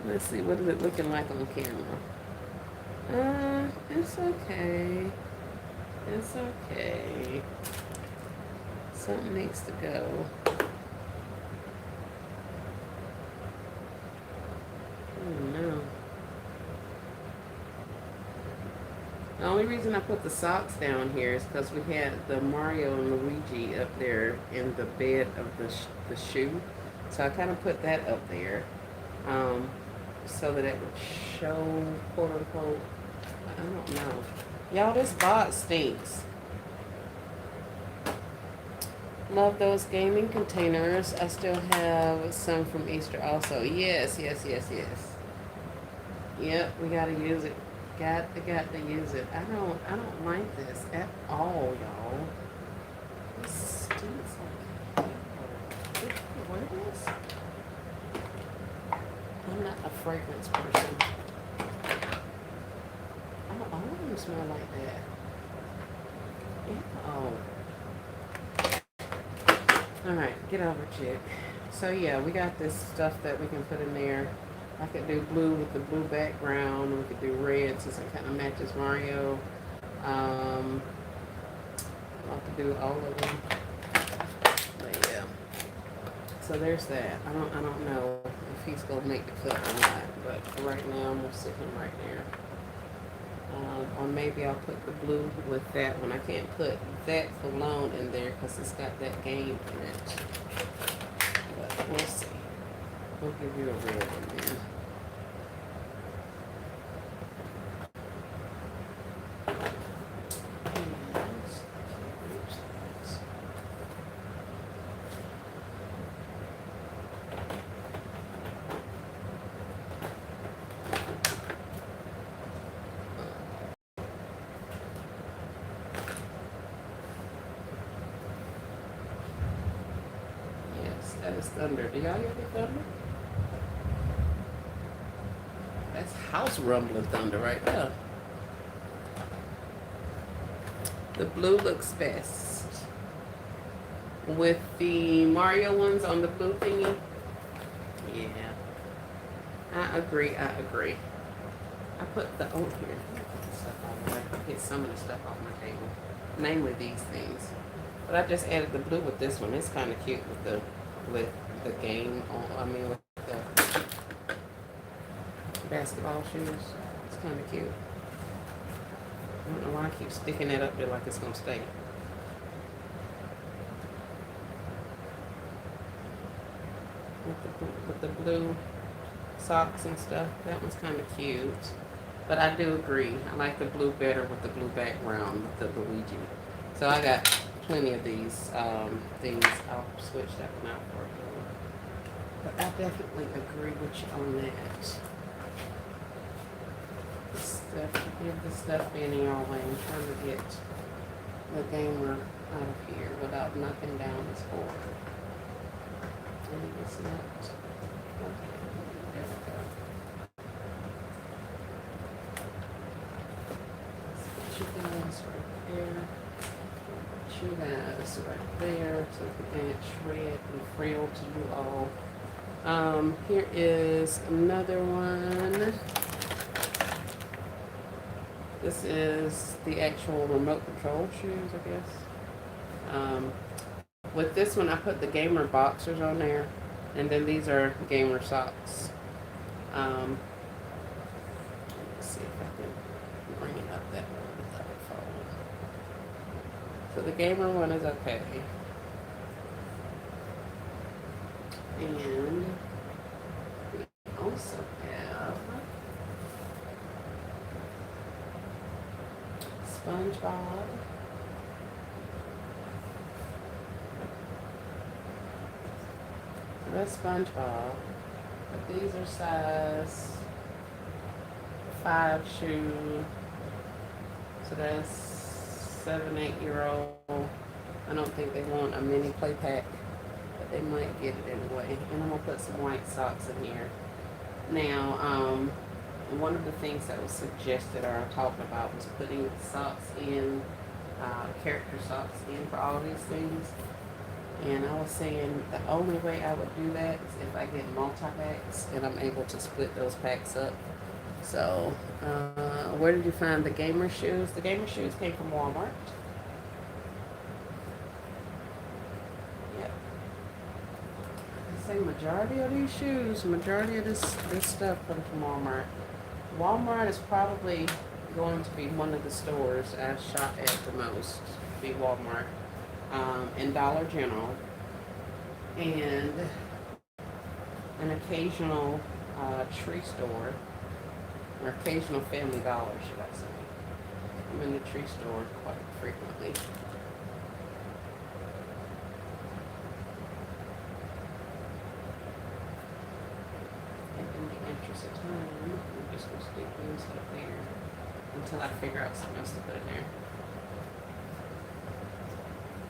A: let's see, what is it looking like on camera? It's okay. It's okay. Something needs to go. Oh no. The only reason I put the socks down here is because we had the Mario and Luigi up there in the bed of the shoe. So I kind of put that up there so that it would show, quote unquote, I don't know. Y'all, this box stinks. Love those gaming containers. I still have some from Easter also. Yes. Yep, we gotta use it. Got to use it. I don't like this at all, y'all. This stinks like hell. What is this? I'm not a fragrance person. All of them smell like that. Oh. Alright, get over, chick. So yeah, we got this stuff that we can put in there. I could do blue with the blue background. We could do red since it kind of matches Mario. I'll have to do all of them. But yeah. So there's that. I don't know if he's gonna make the cut or not, but for right now I'm gonna sit him right there. Or maybe I'll put the blue with that one. I can't put that alone in there because it's got that game in it. But we'll see. We'll give you a red one then. Yes, that is thunder. Do y'all hear the thunder? That's house rumbling thunder right there. The blue looks best. With the Mario ones on the blue thingy. Yeah. I agree. I put the, oh here. Put the stuff on there. I get some of the stuff off my table. Namely these things. But I just added the blue with this one. It's kind of cute with the game on, I mean with the basketball shoes. It's kind of cute. I don't know why I keep sticking that up there like it's gonna stay. With the blue socks and stuff, that one's kind of cute. But I do agree, I like the blue better with the blue background with the Luigi. So I got plenty of these things. I'll switch that one out for you. But I definitely agree with you on that. Give the stuff in your way. I'm trying to get the gamer out of here without knocking down his board. And it's not. Okay, there we go. Let's put you guys right there. Put you guys right there so we can add shred and frill to you all. Here is another one. This is the actual remote control shoes, I guess. With this one, I put the gamer boxers on there, and then these are gamer socks. Let's see if I can bring it up that way without it falling. So the gamer one is okay. And we also have SpongeBob. So that's SpongeBob. But these are size 5 shoe. So that's 7, 8-year-old. I don't think they want a mini play pack, but they might get it anyway. And I'm gonna put some white socks in here. Now, one of the things that was suggested or talked about was putting socks in, character socks in for all these things. And I was saying the only way I would do that is if I get multi-packs and I'm able to split those packs up. So, where did you find the gamer shoes? The gamer shoes came from Walmart. Yep. I say majority of these shoes, majority of this stuff comes from Walmart. Walmart is probably going to be one of the stores I shop at the most, be Walmart, and Dollar General, and an occasional tree store, or occasional Family Dollar, should I say. I'm in the tree store quite frequently. In the interest of time, I'm just going to stick these up there until I figure out something else to put in there.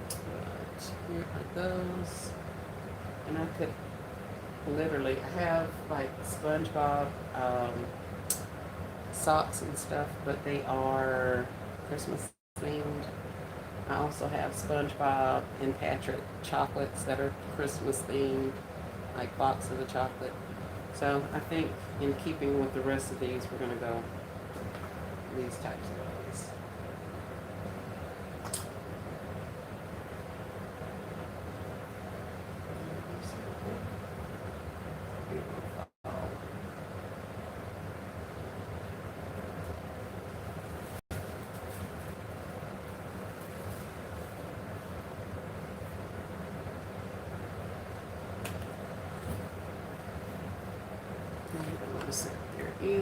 A: But here are those. And I could literally have like SpongeBob socks and stuff, but they are Christmas themed. I also have SpongeBob and Patrick chocolates that are Christmas themed, like boxes of chocolate. So I think in keeping with the rest of these, we're gonna go these types of things.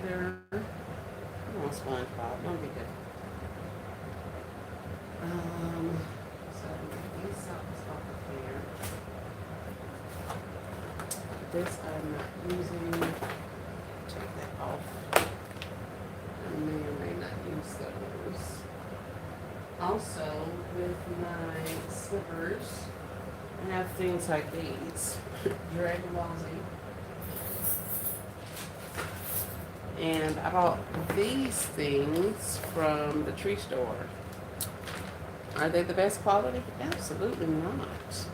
A: either. I want SpongeBob. Don't be good. So these socks off of here. This I'm not using. Take that off. I may or may not use those. Also, with my slippers, I have things like these. Dragon Ball Z. And I bought these things from the tree store. Are they the best quality? Absolutely not.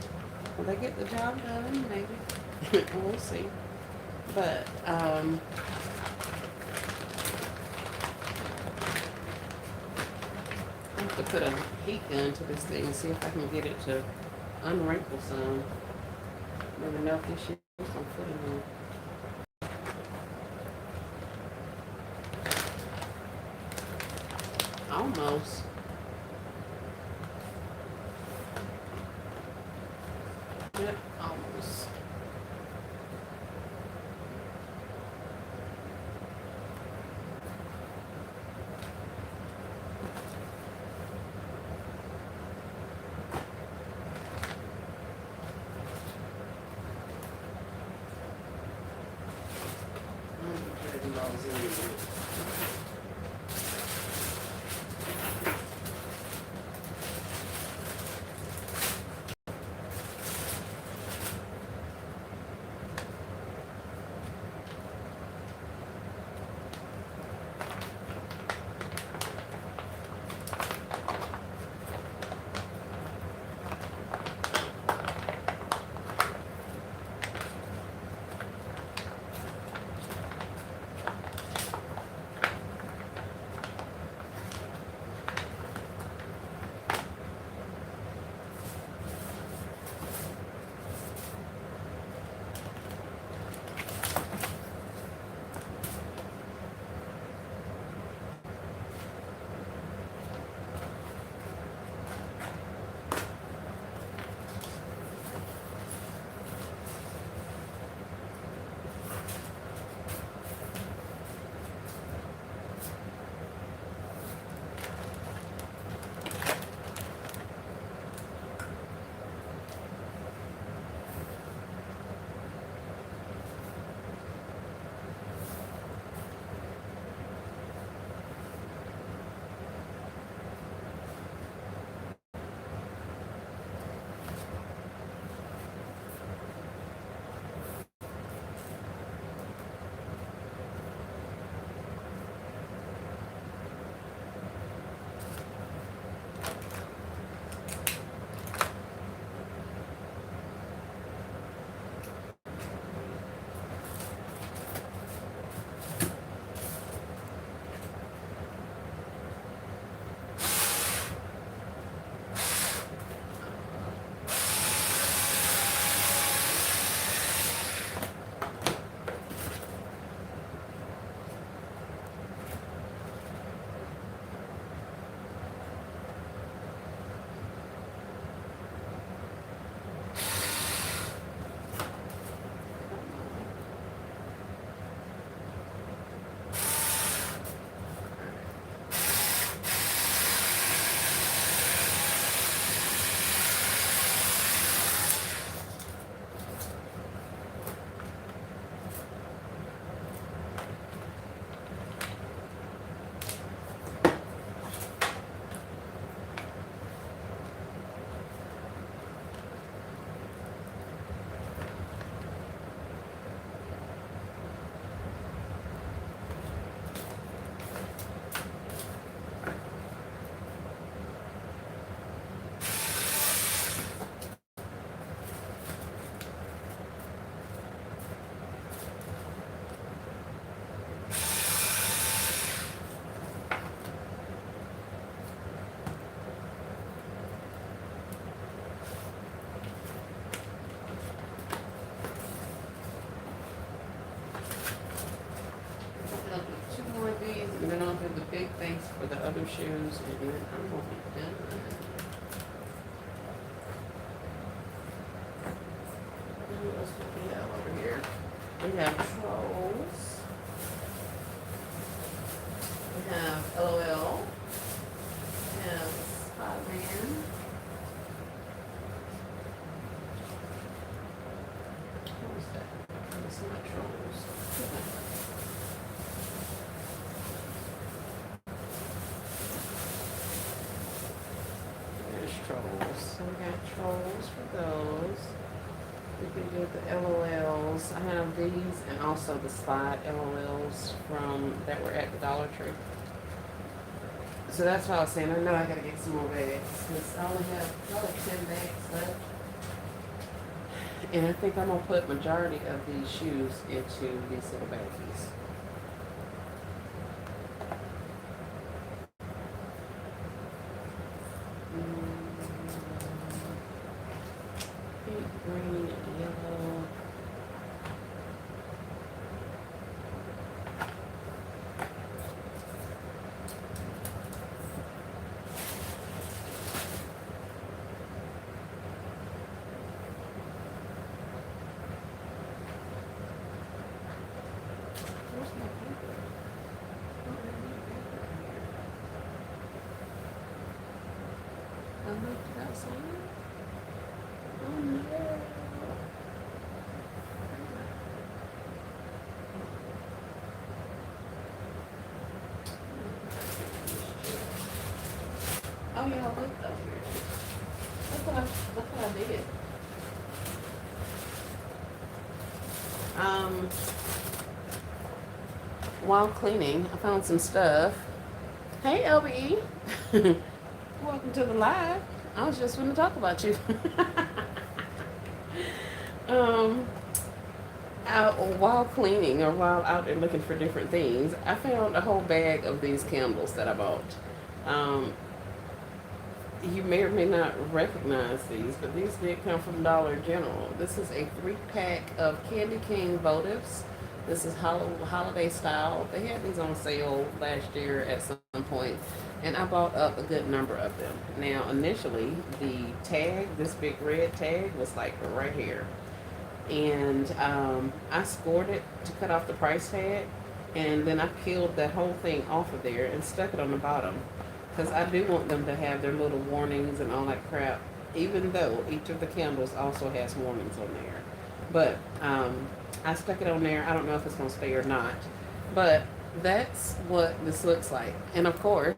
A: Will they get the job done? Maybe. We'll see. But, I have to put a heat gun to this thing and see if I can get it to unwrinkle some. Never know if these shoes will fit in there. Almost. Yep, almost. Dragon Ball Z. And then I'll do the big things for the other shoes, and then I'm gonna be done. What else do we have over here? We have trolls. trolls. So we got trolls for those. We can do the LOLs. I have these and also the slide LOLs from that were at the Dollar Tree. So that's what I was saying. I know I gotta get some more bags. Because I only have probably 10 bags left. And I think I'm gonna put majority of these shoes into these little baggies. Pink, green, yellow. Where's my paper? I don't have any paper in here. I moved it outside. Oh no. Oh yeah, I looked up here. Look what I did. Um, while cleaning, I found some stuff. Hey LBE. Welcome to the live. I was just going to talk about you. um, while cleaning or while out there looking for different things, I found a whole bag of these candles that I bought. Um, you may or may not recognize these, but these did come from Dollar General. This is a 3-pack of Candy King votives. This is holiday style. They had these on sale last year at some point, and I bought up a good number of them. Now, initially, the tag, this big red tag, was like right here. And I scored it to cut off the price tag, and then I peeled that whole thing off of there and stuck it on the bottom because I do want them to have their little warnings and all that crap, even though each of the candles also has warnings on there. But I stuck it on there. I don't know if it's going to stay or not, but that's what this looks like. And of course,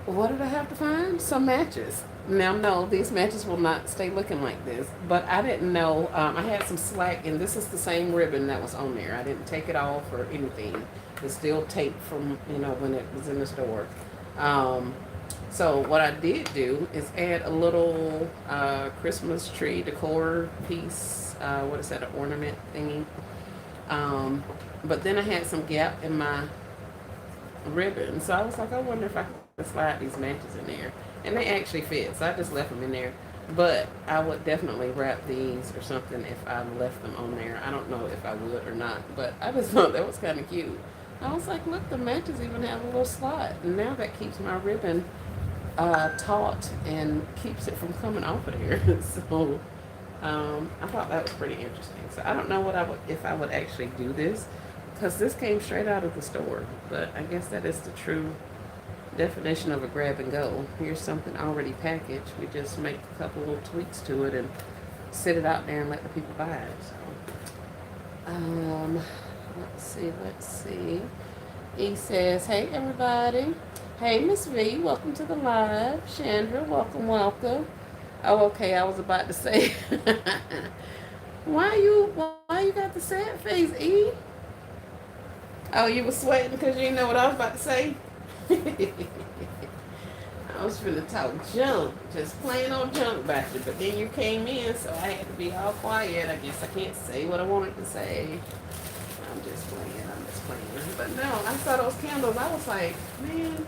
A: what did I have to find? Some matches. Now, no, these matches will not stay looking like this, but I didn't know. I had some slack, and this is the same ribbon that was on there. I didn't take it off or anything. It's still taped from, when it was in the store. So what I did do is add a little Christmas tree decor piece. What is that, an ornament thingy? But then I had some gap in my ribbon. So I was like, I wonder if I could slide these matches in there. And they actually fit, so I just left them in there. But I would definitely wrap these or something if I left them on there. I don't know if I would or not, but I just thought that was kind of cute. I was like, look, the matches even have a little slot. And now that keeps my ribbon taut and keeps it from coming off of there. So I thought that was pretty interesting. So I don't know if I would actually do this, because this came straight out of the store. But I guess that is the true definition of a grab and go. Here's something already packaged. We just make a couple little tweaks to it and sit it out there and let the people buy it. So, let's see. E says, hey everybody. Hey Miss V, welcome to the live. Chandra, welcome. Oh, okay, I was about to say, why you got the sad face, E? Oh, you were sweating because you didn't know what I was about to say? I was finna talk junk, just plain old junk about you, but then you came in, so I had to be all quiet. I guess I can't say what I wanted to say. I'm just playing. But no, I saw those candles. I was like, man.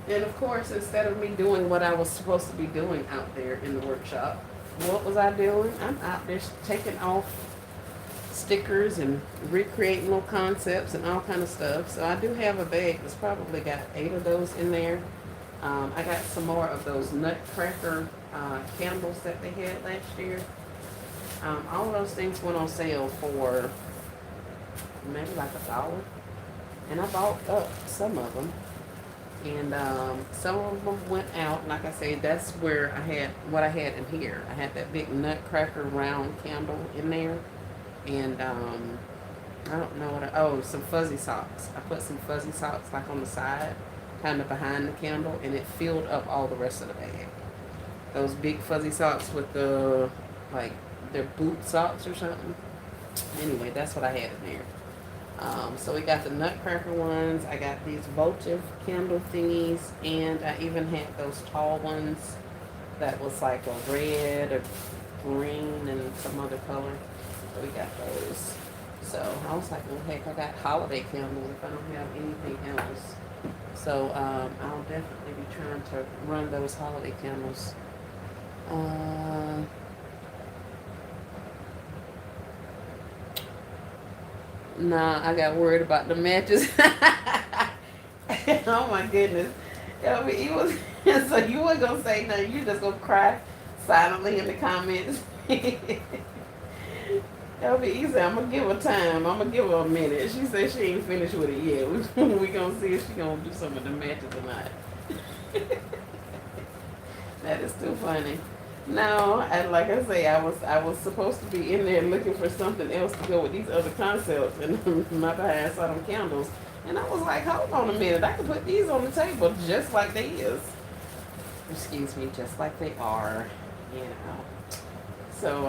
A: And of course, instead of me doing what I was supposed to be doing out there in the workshop, what was I doing? I'm out there taking off stickers and recreating little concepts and all kind of stuff. So I do have a bag that's probably got 8 of those in there. I got some more of those nutcracker candles that they had last year. All of those things went on sale for maybe like $1, and I bought up some of them. And some of them went out. Like I say, that's where I had what I had in here. I had that big nutcracker round candle in there. And I don't know some fuzzy socks. I put some fuzzy socks like on the side kind of behind the candle, and it filled up all the rest of the bag. Those big fuzzy socks with the, like, they're boot socks or something. Anyway, that's what I had in there. So we got the Nutcracker ones. I got these votive candle thingies, and I even had those tall ones that was like a red or green and some other color. So we got those. So I was like, well, heck, I got holiday candles if I don't have anything else. So I'll definitely be trying to run those holiday candles. Nah, I got worried about the matches. Oh my goodness. I mean, you was so you weren't gonna say nothing. You just gonna cry silently in the comments. That'll be easy. I'm gonna give her time. I'm gonna give her a minute. She said she ain't finished with it yet. We gonna see if she gonna do some of the matches or not. That is too funny. No, and like I say, I was supposed to be in there looking for something else to go with these other concepts, and my behind saw them candles, and I was like, hold on a minute, I can put these on the table just like they is. Excuse me, just like they are, you know. So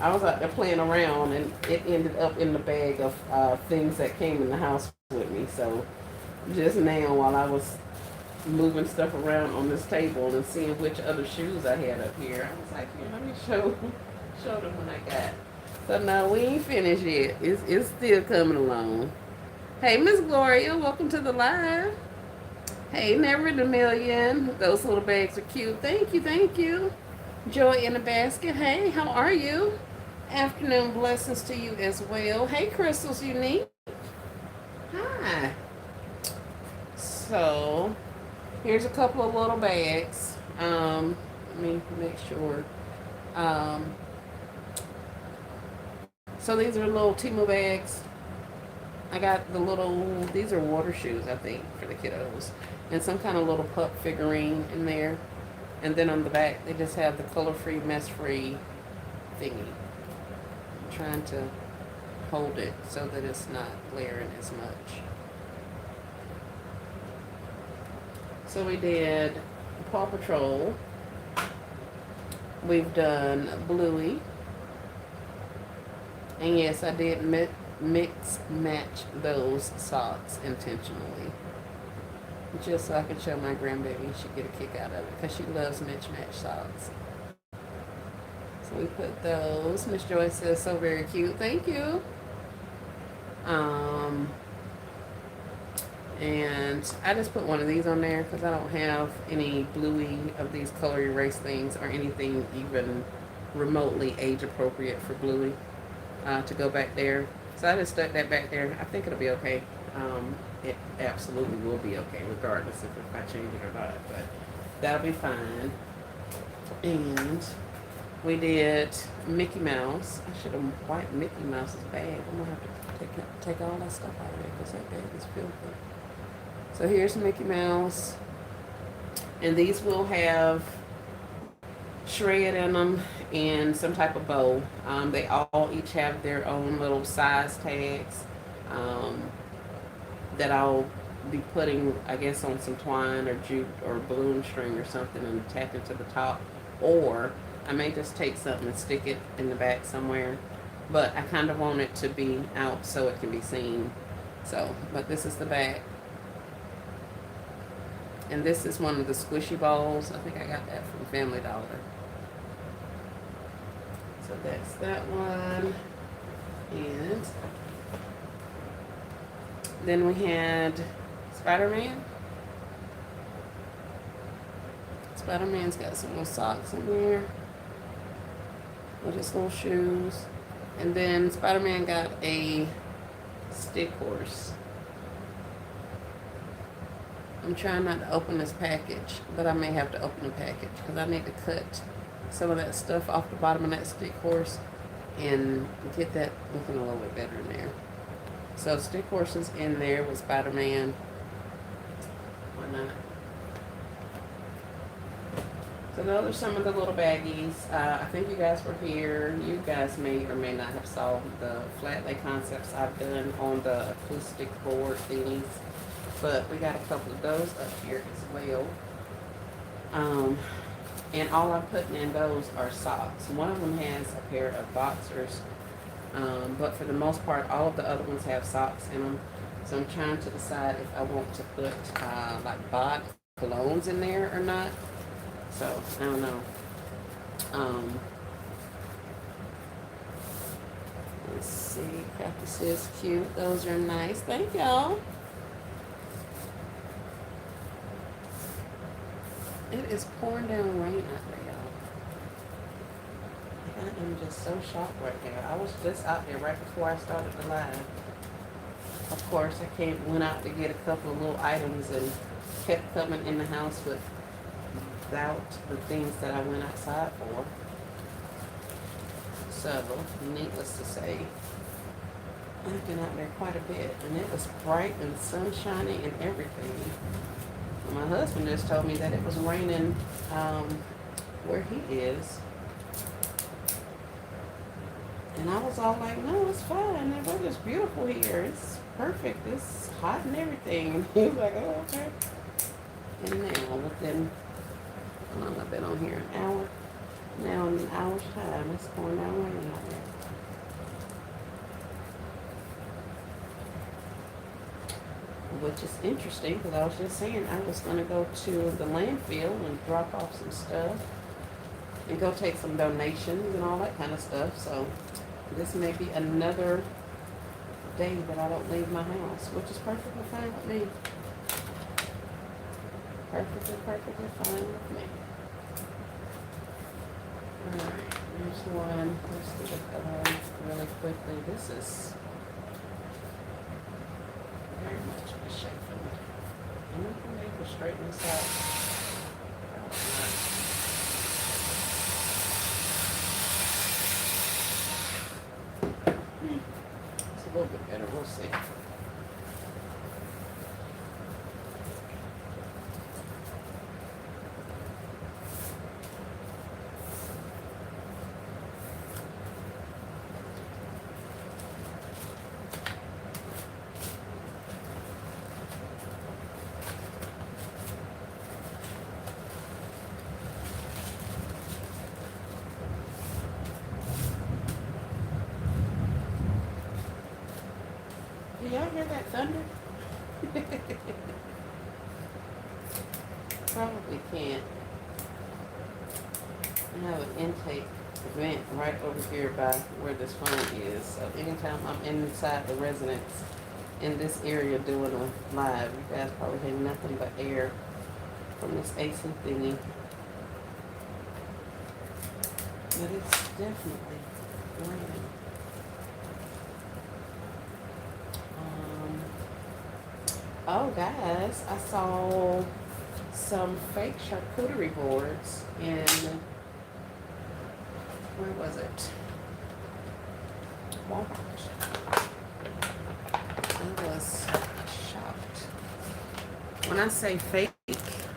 A: I was out there playing around, and it ended up in the bag of things that came in the house with me. So just now, while I was moving stuff around on this table and seeing which other shoes I had up here, I was like, here, let me show them what I got. So no, we ain't finished yet. It's still coming along. Hey, Miss Gloria, welcome to the live. Hey, Never in a Million. Those little bags are cute. Thank you, thank you. Joy in a Basket. Hey, how are you? Afternoon blessings to you as well. Hey, Crystal's Unique. Hi. So here's a couple of little bags. Let me make sure. Um, so these are little Timu bags. I got the little, these are water shoes, I think, for the kiddos. And some kind of little pup figurine in there. And then on the back, they just have the color-free, mess-free thingy. I'm trying to hold it so that it's not glaring as much. So we did Paw Patrol. We've done Bluey. And yes, I did mix match those socks intentionally. Just so I could show my grandbaby she'd get a kick out of it, because she loves match socks. So we put those. Miss Joy says, so very cute. Thank you. And I just put one of these on there because I don't have any Bluey of these color erase things or anything even remotely age appropriate for Bluey to go back there. So I just stuck that back there. I think it'll be okay. It absolutely will be okay regardless if I change it or not, but that'll be fine. And we did Mickey Mouse. I should have wiped Mickey Mouse's bag. I'm gonna have to take all that stuff out of there because that bag is filthy. So here's Mickey Mouse, and these will have shred in them and some type of bow. They all each have their own little size tags that I'll be putting, I guess, on some twine or jute or balloon string or something and tack it to the top. Or I may just take something and stick it in the back somewhere. But I kind of want it to be out so it can be seen. So, but this is the back. And this is one of the squishy balls. I think I got that from Family Dollar. So that's that one. And then we had Spider-Man. Spider-Man's got some little socks in there with his little shoes. And then Spider-Man got a stick horse. I'm trying not to open this package, but I may have to open the package because I need to cut some of that stuff off the bottom of that stick horse and get that looking a little bit better in there. So stick horse is in there with Spider-Man. Why not? So those are some of the little baggies. I think you guys were here. You guys may or may not have saw the flat lay concepts I've done on the acoustic board thingies. But we got a couple of those up here as well. Um, and all I'm putting in those are socks. One of them has a pair of boxers, but for the most part, all of the other ones have socks in them. So I'm trying to decide if I want to put like bod colognes in there or not. So I don't know. Um, let's see. Practice is cute. Those are nice. Thank y'all. It is pouring down rain out there, y'all. I am just so shocked right now. I was just out there right before I started the live. Of course, I went out to get a couple of little items and kept coming in the house without the things that I went outside for. So, needless to say, I've been out there quite a bit, and it was bright and sunshiny and everything. My husband just told me that it was raining where he is. And I was all like, no, it's fine. The weather's beautiful here. It's perfect. It's hot and everything. And he was like, oh, okay. And now, within, how long I've been on here? An hour? Now in an hour's time, it's pouring down rain out there. Which is interesting because I was just saying I was going to go to the landfill and drop off some stuff and go take some donations and all that kind of stuff. So this may be another day that I don't leave my house, which is perfectly fine with me. Perfectly fine with me. Alright, there's one. Let's do the color really quickly. This is very much misshapen. I'm not going to be able to straighten this out. It's a little bit better. We'll see. Do y'all hear that thunder? Probably can't. I have an intake vent right over here by where this phone is. So anytime I'm inside the residence in this area doing a live, you guys probably hear nothing but air from this AC thingy. But it's definitely raining. Oh, guys, I saw some fake charcuterie boards in, where was it? Walmart. I was shocked. When I say fake,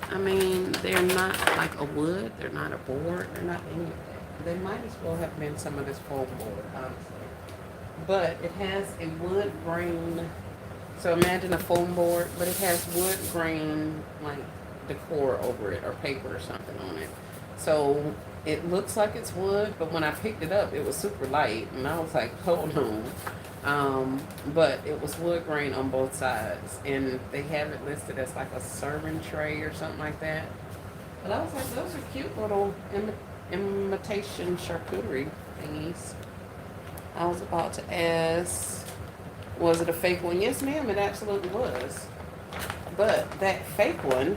A: I mean they're not like a wood, they're not a board, they're not any of that. They might as well have been some of this foam board, honestly. But it has a wood grain. So imagine a foam board, but it has wood grain like decor over it or paper or something on it. So it looks like it's wood, but when I picked it up, it was super light, and I was like, hold on. But it was wood grain on both sides, and they have it listed as like a serving tray or something like that. But I was like, those are cute little imitation charcuterie thingies. I was about to ask, was it a fake one? Yes, ma'am, it absolutely was. But that fake one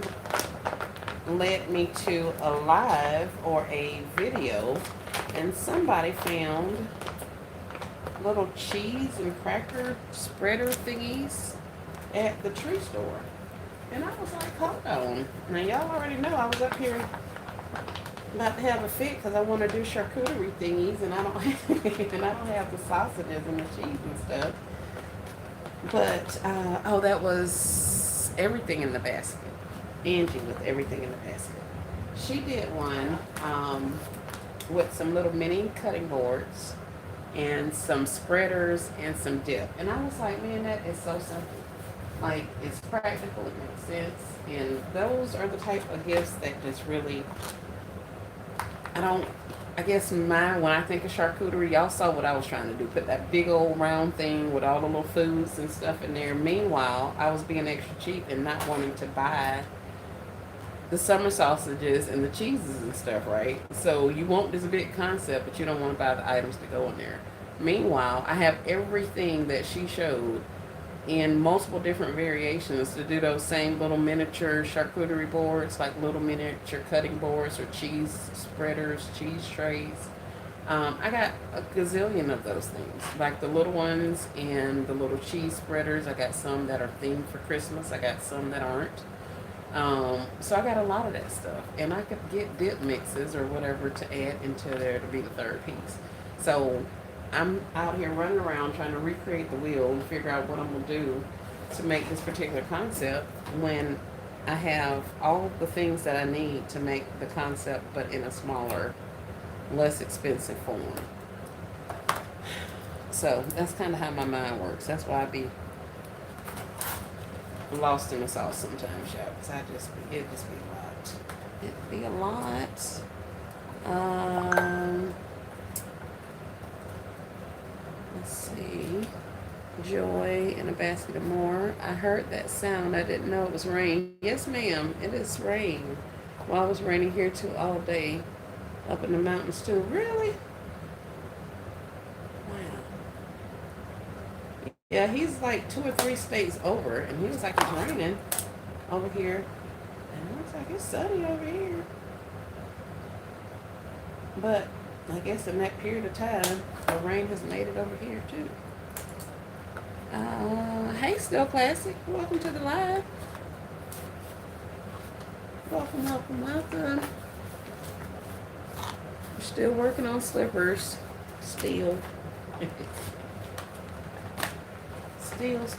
A: led me to a live or a video, and somebody found little cheese and cracker spreader thingies at the tree store. And I was like, hold on. Now, y'all already know I was up here about to have a fit because I want to do charcuterie thingies, and I don't have the sausages and the cheese and stuff. But, oh, that was everything in the basket. Angie with everything in the basket. She did one with some little mini cutting boards and some spreaders and some dip. And I was like, man, that is so simple. Like, it's practical, it makes sense. And those are the type of gifts that just really, I don't, I guess mine, when I think of charcuterie, y'all saw what I was trying to do. Put that big old round thing with all the little foods and stuff in there. Meanwhile, I was being extra cheap and not wanting to buy the summer sausages and the cheeses and stuff, right? So you want this big concept, but you don't want to buy the items to go in there. Meanwhile, I have everything that she showed in multiple different variations to do those same little miniature charcuterie boards, like little miniature cutting boards or cheese spreaders, cheese trays. I got a gazillion of those things, like the little ones and the little cheese spreaders. I got some that are themed for Christmas. I got some that aren't. So I got a lot of that stuff, and I could get dip mixes or whatever to add into there to be the third piece. So I'm out here running around trying to recreate the wheel and figure out what I'm gonna do to make this particular concept when I have all the things that I need to make the concept, but in a smaller, less expensive form. So that's kind of how my mind works. That's why I be lost in the sauce sometimes, y'all, because it just be a lot. It'd be a lot. Um, let's see. Joy in a basket of more. I heard that sound. I didn't know it was rain. Yes, ma'am. It is rain. Well, it was raining here too all day. Up in the mountains too. Really? Wow. Yeah, he's like 2 or 3 states over, and he was like, it's raining over here. And it looks like it's sunny over here. But I guess in that period of time, the rain has made it over here too. Hey, Still Classic. Welcome to the live. Welcome, welcome, welcome. We're still working on slippers. Still. Still. I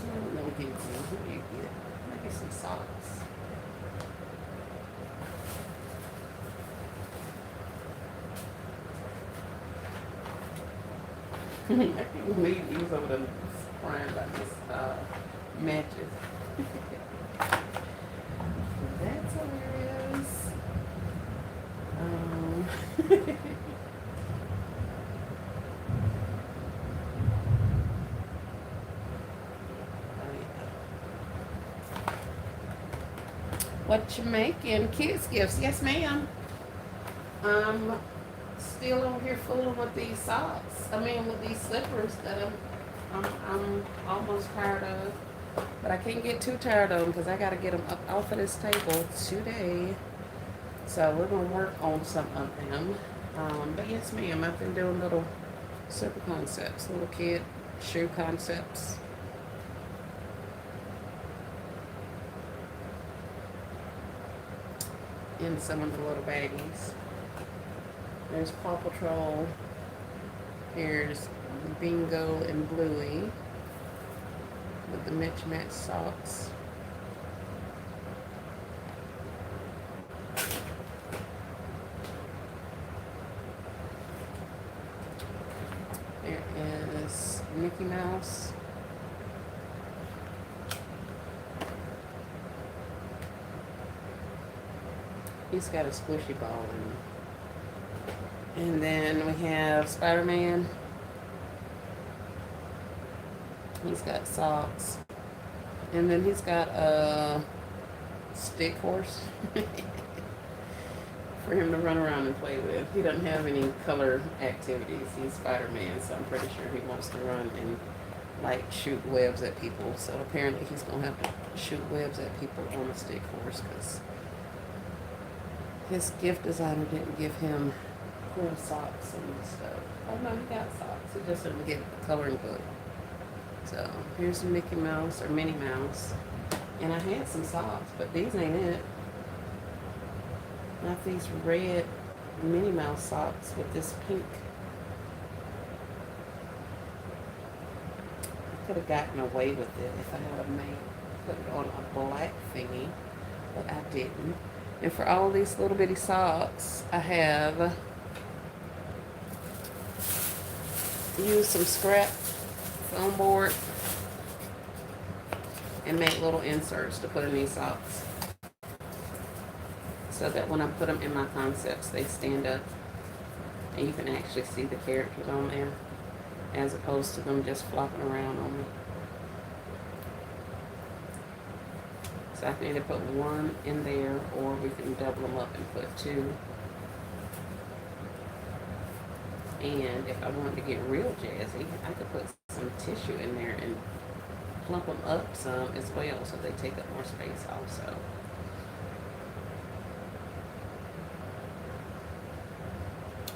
A: don't know, Gibson. What do you get? Maybe some socks. I can't believe he was over there crying about this matches. That's hilarious. Um, what you making? Kids gifts? Yes, ma'am. I'm still over here fooling with these socks. I mean, with these slippers that I'm almost tired of. But I can't get too tired of them because I got to get them up off of this table today. So we're going to work on some of them. But yes, ma'am, I've been doing little super concepts, little kid shoe concepts. In some of the little baggies. There's Paw Patrol. Here's Bingo and Bluey with the Mitch Match socks. There is Mickey Mouse. He's got a squishy ball in him. And then we have Spider-Man. He's got socks. And then he's got a stick horse for him to run around and play with. He doesn't have any color activities. He's Spider-Man, so I'm pretty sure he wants to run and like shoot webs at people. So apparently he's gonna have to shoot webs at people on a stick horse because his gift designer didn't give him cool socks and stuff. Oh no, he got socks. He just didn't get the coloring book. So here's Mickey Mouse or Minnie Mouse. And I had some socks, but these ain't it. Not these red Minnie Mouse socks with this pink. I could have gotten away with it if I had made put it on a black thingy. but I didn't. And for all these little bitty socks, I have used some scrap foam board and made little inserts to put in these socks so that when I put them in my concepts, they stand up and you can actually see the characters on there as opposed to them just flopping around on me. So I can either put one in there or we can double them up and put two. And if I wanted to get real jazzy, I could put some tissue in there and plump them up some as well so they take up more space also.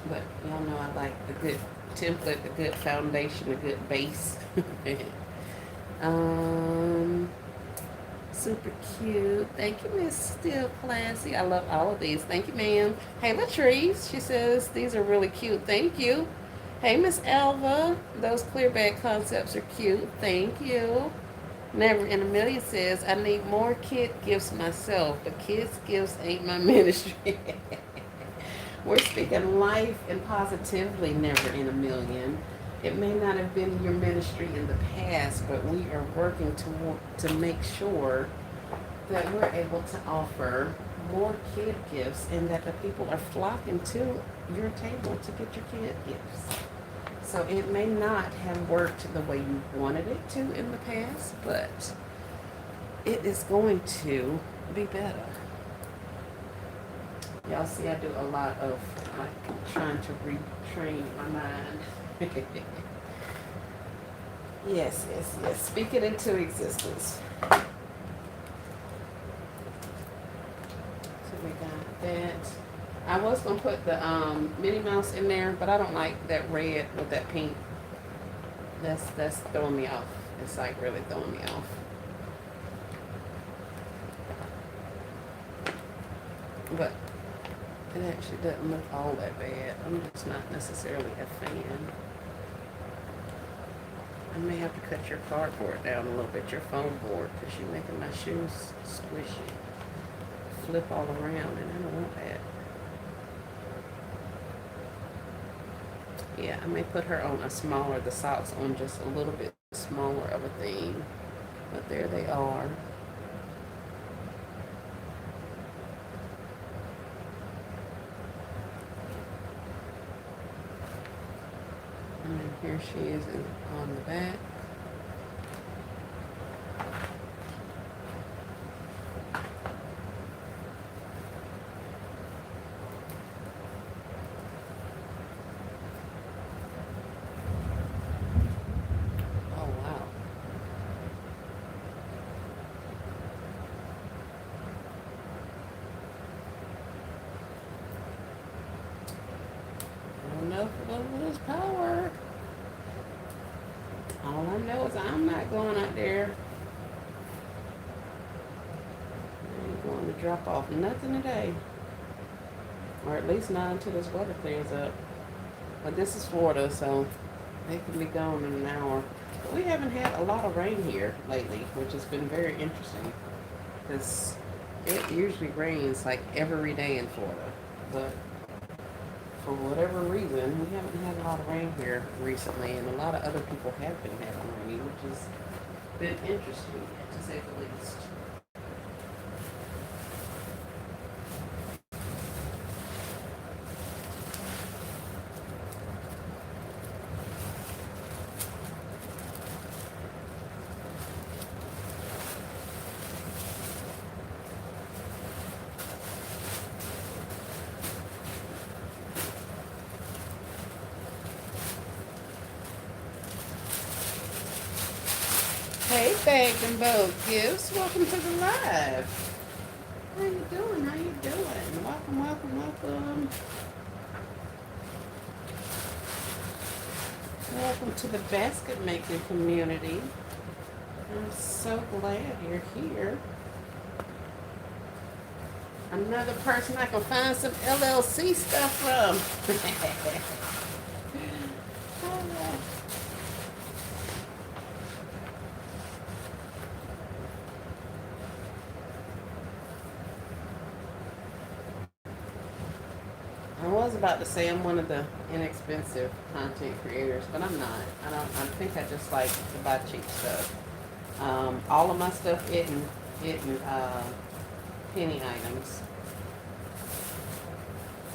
A: But y'all know I like a good template, a good foundation, a good base. um, Super cute. Thank you, Miss Still Classy. I love all of these. Thank you, ma'am. Hey, Latrice. She says these are really cute. Thank you. Hey, Miss Elva. Those clear bag concepts are cute. Thank you. Never in a Million says, I need more kid gifts myself, but kids' gifts ain't my ministry. We're speaking life and positively, Never in a Million. It may not have been your ministry in the past, but we are working to make sure that we're able to offer more kid gifts and that the people are flocking to your table to get your kid gifts. So it may not have worked the way you wanted it to in the past, but it is going to be better. Y'all see I do a lot of like trying to retrain my mind. Yes, yes, yes. Speak it into existence. So we got that. I was gonna put the Minnie Mouse in there, but I don't like that red with that pink. That's throwing me off. It's like really throwing me off. But it actually doesn't look all that bad. I'm just not necessarily a fan. I may have to cut your cardboard down a little bit, your foam board, because you're making my shoes squishy. Flip all around, and I don't want that. Yeah, I may put her on a smaller, the socks on just a little bit smaller of a thing. But there they are. And then here she is on the back. Oh, wow. I don't know if it'll lose power. All I know is I'm not going out there. I ain't going to drop off nothing today. Or at least not until this weather clears up. But this is Florida, so they can be gone in an hour. But we haven't had a lot of rain here lately, which has been very interesting. Because it usually rains like every day in Florida. But for whatever reason, we haven't had a lot of rain here recently, and a lot of other people have been having rain, which has been interesting, to say the least. Hey, Bagged and Bold Gifts, welcome to the live. How you doing? How you doing? Welcome, welcome, welcome. Welcome to the basket making community. I'm so glad you're here. Another person I can find some LLC stuff from. was about to say I'm one of the inexpensive content creators, but I'm not. I don't. I think I just like to buy cheap stuff. All of my stuff isn't penny items,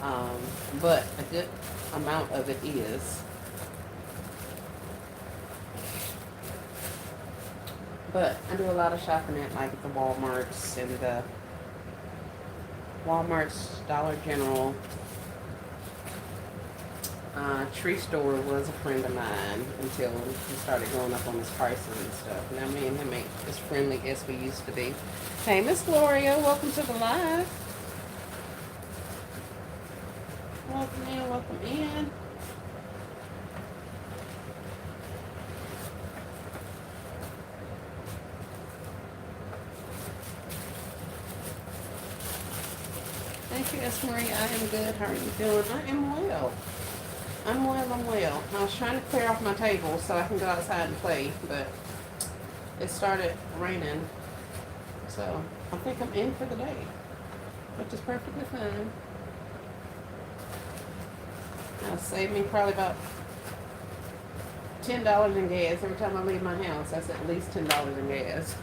A: um, but a good amount of it is. But I do a lot of shopping at like the WalMarts and the Walmart's, Dollar General. Tree store was a friend of mine until he started going up on his prices and stuff. Now me and him ain't as friendly as we used to be. Hey, Miss Gloria, welcome to the live. Welcome in, welcome in. Thank you, S. Marie. I am good. How are you doing? I am well. I'm well, I'm well. I was trying to clear off my table so I can go outside and play, but it started raining. So I think I'm in for the day, which is perfectly fine. It'll save me probably about $10 in gas every time I leave my house. That's at least $10 in gas.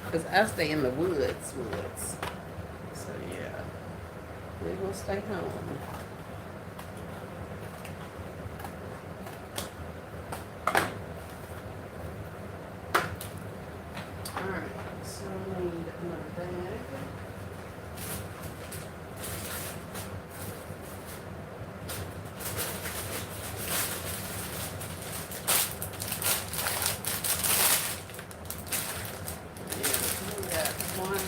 A: Because I stay in the woods. So yeah, we will stay home. Alright, so I need another bag. Yeah, we got 1,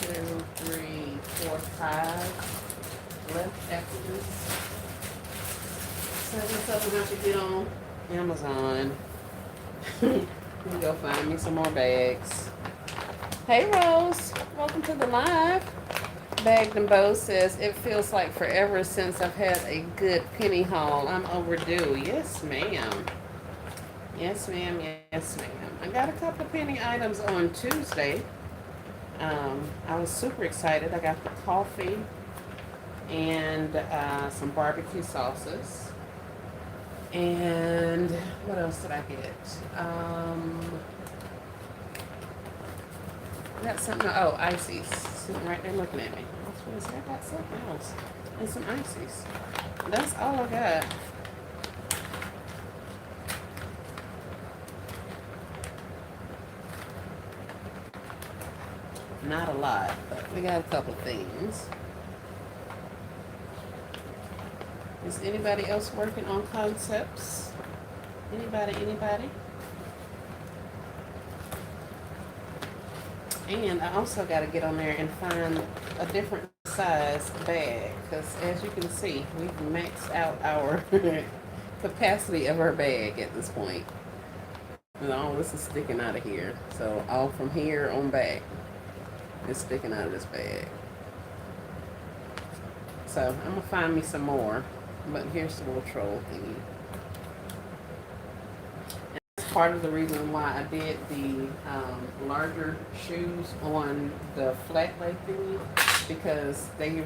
A: 2, 3, 4, 5 left after this. So I guess I'm gonna have to get on Amazon. Let me go find me some more bags. Hey Rose, welcome to the live. Bagged and Bow says, it feels like forever since I've had a good penny haul. I'm overdue. Yes, ma'am. Yes, ma'am. Yes, ma'am. I got a couple of penny items on Tuesday. I was super excited. I got the coffee and some barbecue sauces. And what else did I get? I got something. Oh, ices. Sitting right there looking at me. I was going to say I got something else. And some ices. That's all I got. Not a lot, but we got a couple things. Is anybody else working on concepts? Anybody? And I also got to get on there and find a different size bag, because as you can see, we've maxed out our capacity of our bag at this point. And all this is sticking out of here. So all from here on back is sticking out of this bag. So I'm going to find me some more. But here's the little troll thingy. And that's part of the reason why I did the larger shoes on the flat leg thingy, because they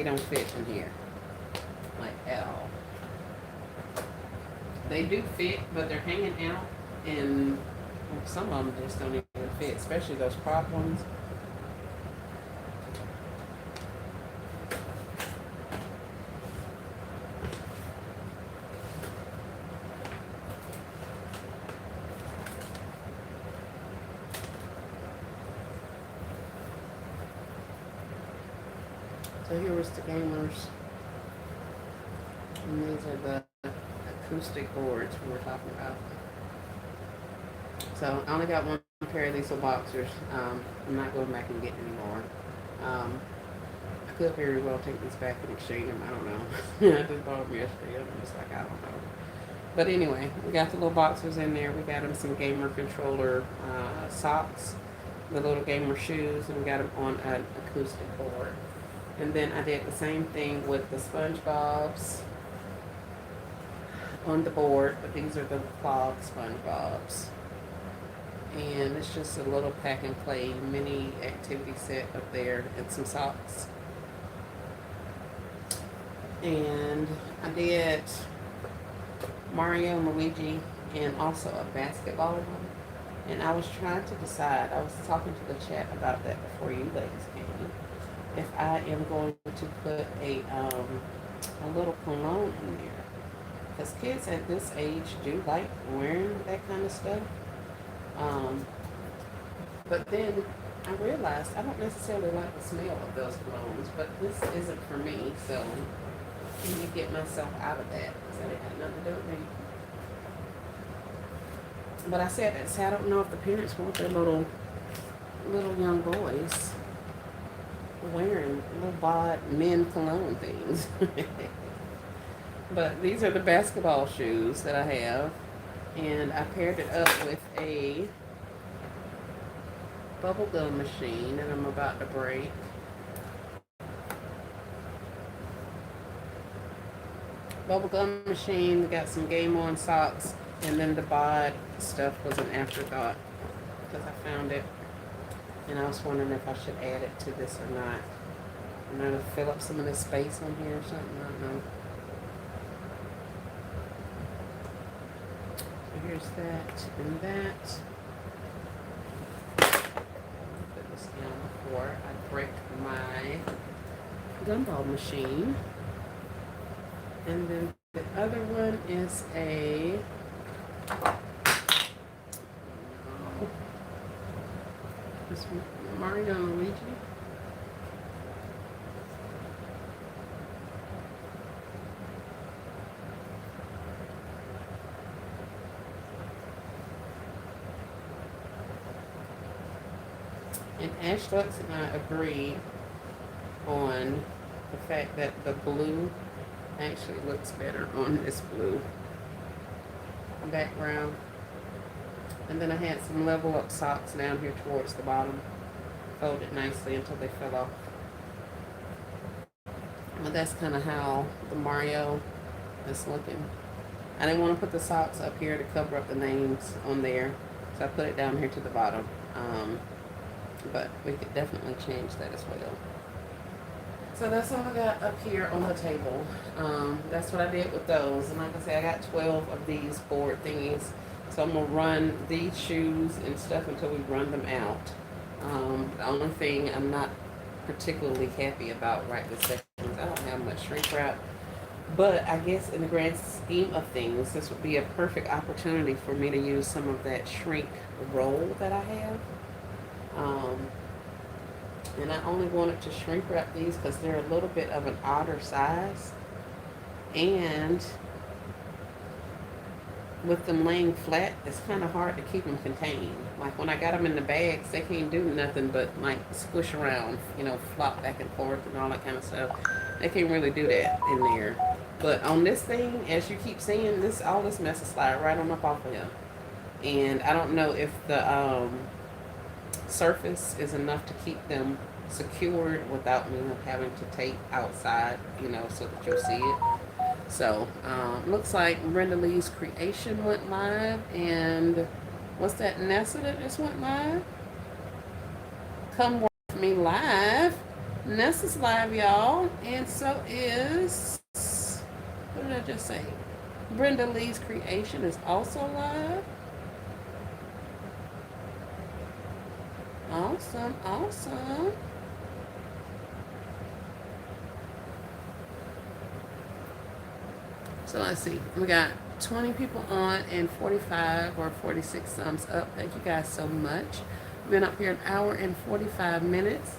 A: don't fit in here, like at all. They do fit, but they're hanging out, and some of them just don't even fit, especially those crop ones. So here was the gamers, and these are the acoustic boards we were talking about. So I only got one pair of these little boxers. I'm not going back and get any more. I could very well take these back and exchange them. I don't know. I just bought them yesterday. I'm just like, I don't know. But anyway, we got the little boxers in there. We got them some gamer controller socks, the little gamer shoes, and we got them on an acoustic board. And then I did the same thing with the SpongeBob's on the board, but these are the clog SpongeBob's. And it's just a little pack and play mini activity set up there and some socks. And I did Mario and Luigi and also a basketball one. And I was trying to decide, I was talking to the chat about that before you ladies came, if I am going to put a little cologne in there. Because kids at this age do like wearing that kind of stuff. Um, but then I realized I don't necessarily like the smell of those colognes, but this isn't for me, so let me get myself out of that because that ain't got nothing to do with me. But I said that, so I don't know if the parents want their little young boys wearing little bod men cologne things. But these are the basketball shoes that I have, and I paired it up with a bubble gum machine that I'm about to break. Bubble gum machine, got some Game On socks, and then the bod stuff was an afterthought because I found it, and I was wondering if I should add it to this or not. I'm gonna fill up some of this space on here or something. I don't know. So here's that and that. Put this down before I break my gumball machine. And then the other one is a this Mario and Luigi. And Ash Lux and I agreed on the fact that the blue actually looks better on this blue background. And then I had some level up socks down here towards the bottom, folded nicely until they fell off. But that's kind of how the Mario is looking. I didn't want to put the socks up here to cover up the names on there, so I put it down here to the bottom. But we could definitely change that as well. So that's all I got up here on the table. That's what I did with those. And like I said, I got 12 of these board thingies. So I'm going to run these shoes and stuff until we run them out. The only thing I'm not particularly happy about right this second is I don't have much shrink wrap. But I guess in the grand scheme of things, this would be a perfect opportunity for me to use some of that shrink roll that I have. And I only wanted to shrink wrap these because they're a little bit of an odder size. And with them laying flat, it's kind of hard to keep them contained. Like when I got them in the bags, they can't do nothing but like squish around, flop back and forth and all that kind of stuff. They can't really do that in there. But on this thing, as you keep seeing, all this mess is slide right on up off of him. And I don't know if the surface is enough to keep them secured without me having to tape outside, so that you'll see it. So, looks like Brenda Lee's creation went live, and what's that, Nessa that just went live? Come watch me live. Nessa's live, y'all, and so is, what did I just say? Brenda Lee's creation is also live. Awesome, awesome. So let's see. We got 20 people on and 45 or 46 thumbs up. Thank you guys so much. We've been up here an hour and 45 minutes.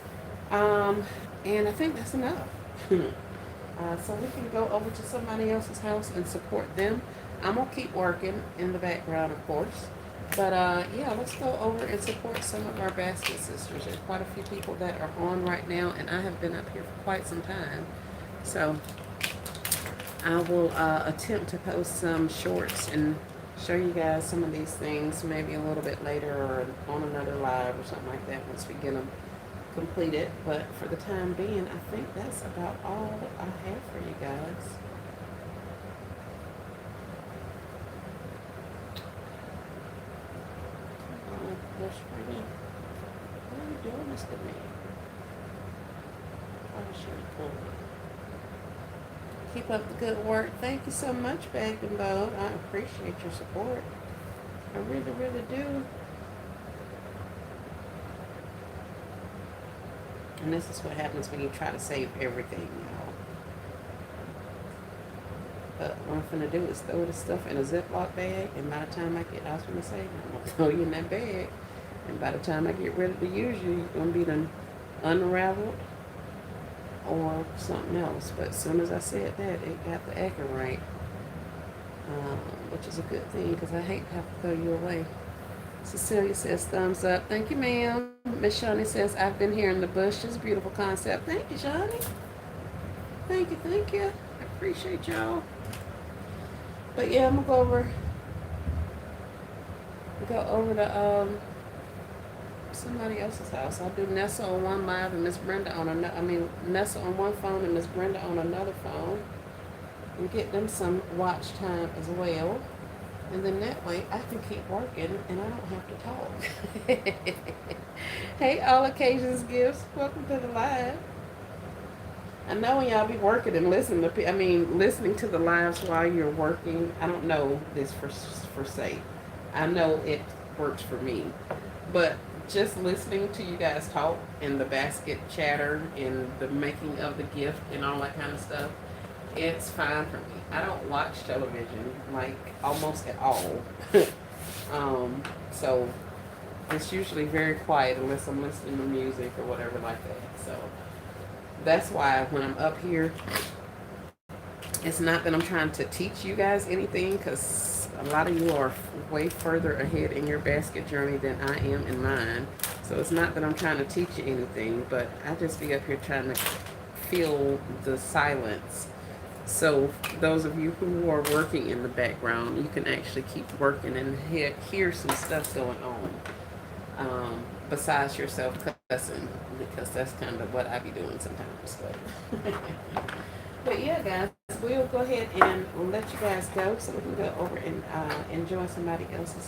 A: And I think that's enough. So we can go over to somebody else's house and support them. I'm going to keep working in the background, of course. But yeah, let's go over and support some of our basket sisters. There's quite a few people that are on right now, and I have been up here for quite some time. So I will attempt to post some shorts and show you guys some of these things maybe a little bit later or on another live or something like that once we get them completed. But for the time being, I think that's about all I have for you guys. What are you doing, Mr. Man? Oh, shit, cool. Keep up the good work. Thank you so much, Bag and Bold. I appreciate your support. I really, really do. And this is what happens when you try to save everything, y'all. But what I'm gonna do is throw this stuff in a Ziploc bag, and by the time I was gonna say, I'm gonna throw you in that bag, and by the time I get ready to use you, you're gonna be done unraveled or something else. But as soon as I said that, it got the acting right, which is a good thing because I hate to have to throw you away. Cecilia says thumbs up. Thank you, ma'am. Miss Shawnee says I've been here in the bushes. Beautiful concept. Thank you, Shawnee. Thank you, thank you. I appreciate y'all. But yeah, I'm gonna go over to somebody else's house. I'll do Nessa on one live and Miss Brenda on another. I mean Nessa on one phone and Miss Brenda on another phone, and get them some watch time as well. And then that way I can keep working and I don't have to talk. Hey, all occasions gifts. Welcome to the live. I know when y'all be working and listening to the lives while you're working. I don't know this for say. I know it works for me, but just listening to you guys talk and the basket chatter and the making of the gift and all that kind of stuff, it's fine for me. I don't watch television like almost at all. So it's usually very quiet unless I'm listening to music or whatever like that. So that's why when I'm up here, it's not that I'm trying to teach you guys anything because a lot of you are way further ahead in your basket journey than I am in mine. So it's not that I'm trying to teach you anything, but I just be up here trying to feel the silence. So those of you who are working in the background, you can actually keep working and hear some stuff going on. Besides yourself cussing, because that's kind of what I be doing sometimes. But yeah, guys, we'll go ahead and let you guys go so we can go over and enjoy somebody else's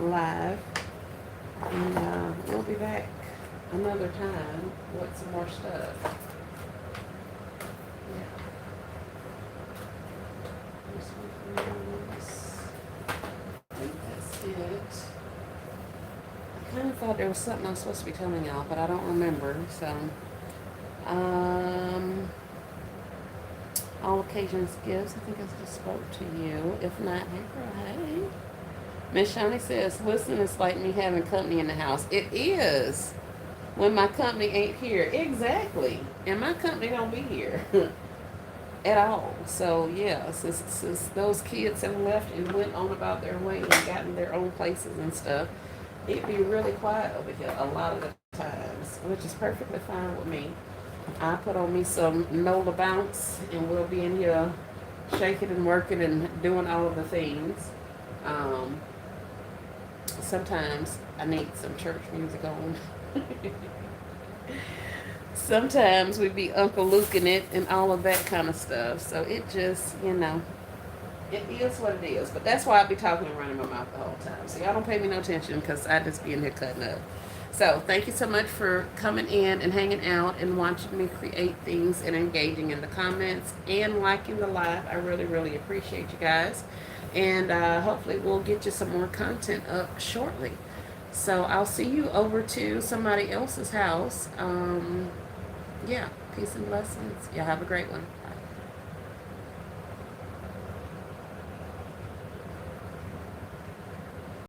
A: live. And we'll be back another time with some more stuff. Yeah. I think that's it. I kind of thought there was something I was supposed to be telling y'all, but I don't remember. So, all occasions gifts. I think I just spoke to you. If not, hey girl, hey. Miss Shawnee says, listen, it's like me having company in the house. It is when my company ain't here. Exactly. And my company don't be here at all. So yeah, since those kids have left and went on about their way and gotten their own places and stuff, it be really quiet over here a lot of the times, which is perfectly fine with me. I put on me some Nola Bounce and we'll be in here shaking and working and doing all of the things. Sometimes I need some church music on. Sometimes we be Uncle Luke in it and all of that kind of stuff. So it just, it is what it is. But that's why I be talking and running my mouth the whole time. So y'all don't pay me no attention because I just be in here cutting up. So thank you so much for coming in and hanging out and watching me create things and engaging in the comments and liking the live. I really, really appreciate you guys. And hopefully we'll get you some more content up shortly. So I'll see you over to somebody else's house. Yeah, peace and blessings. Y'all have a great one. Bye.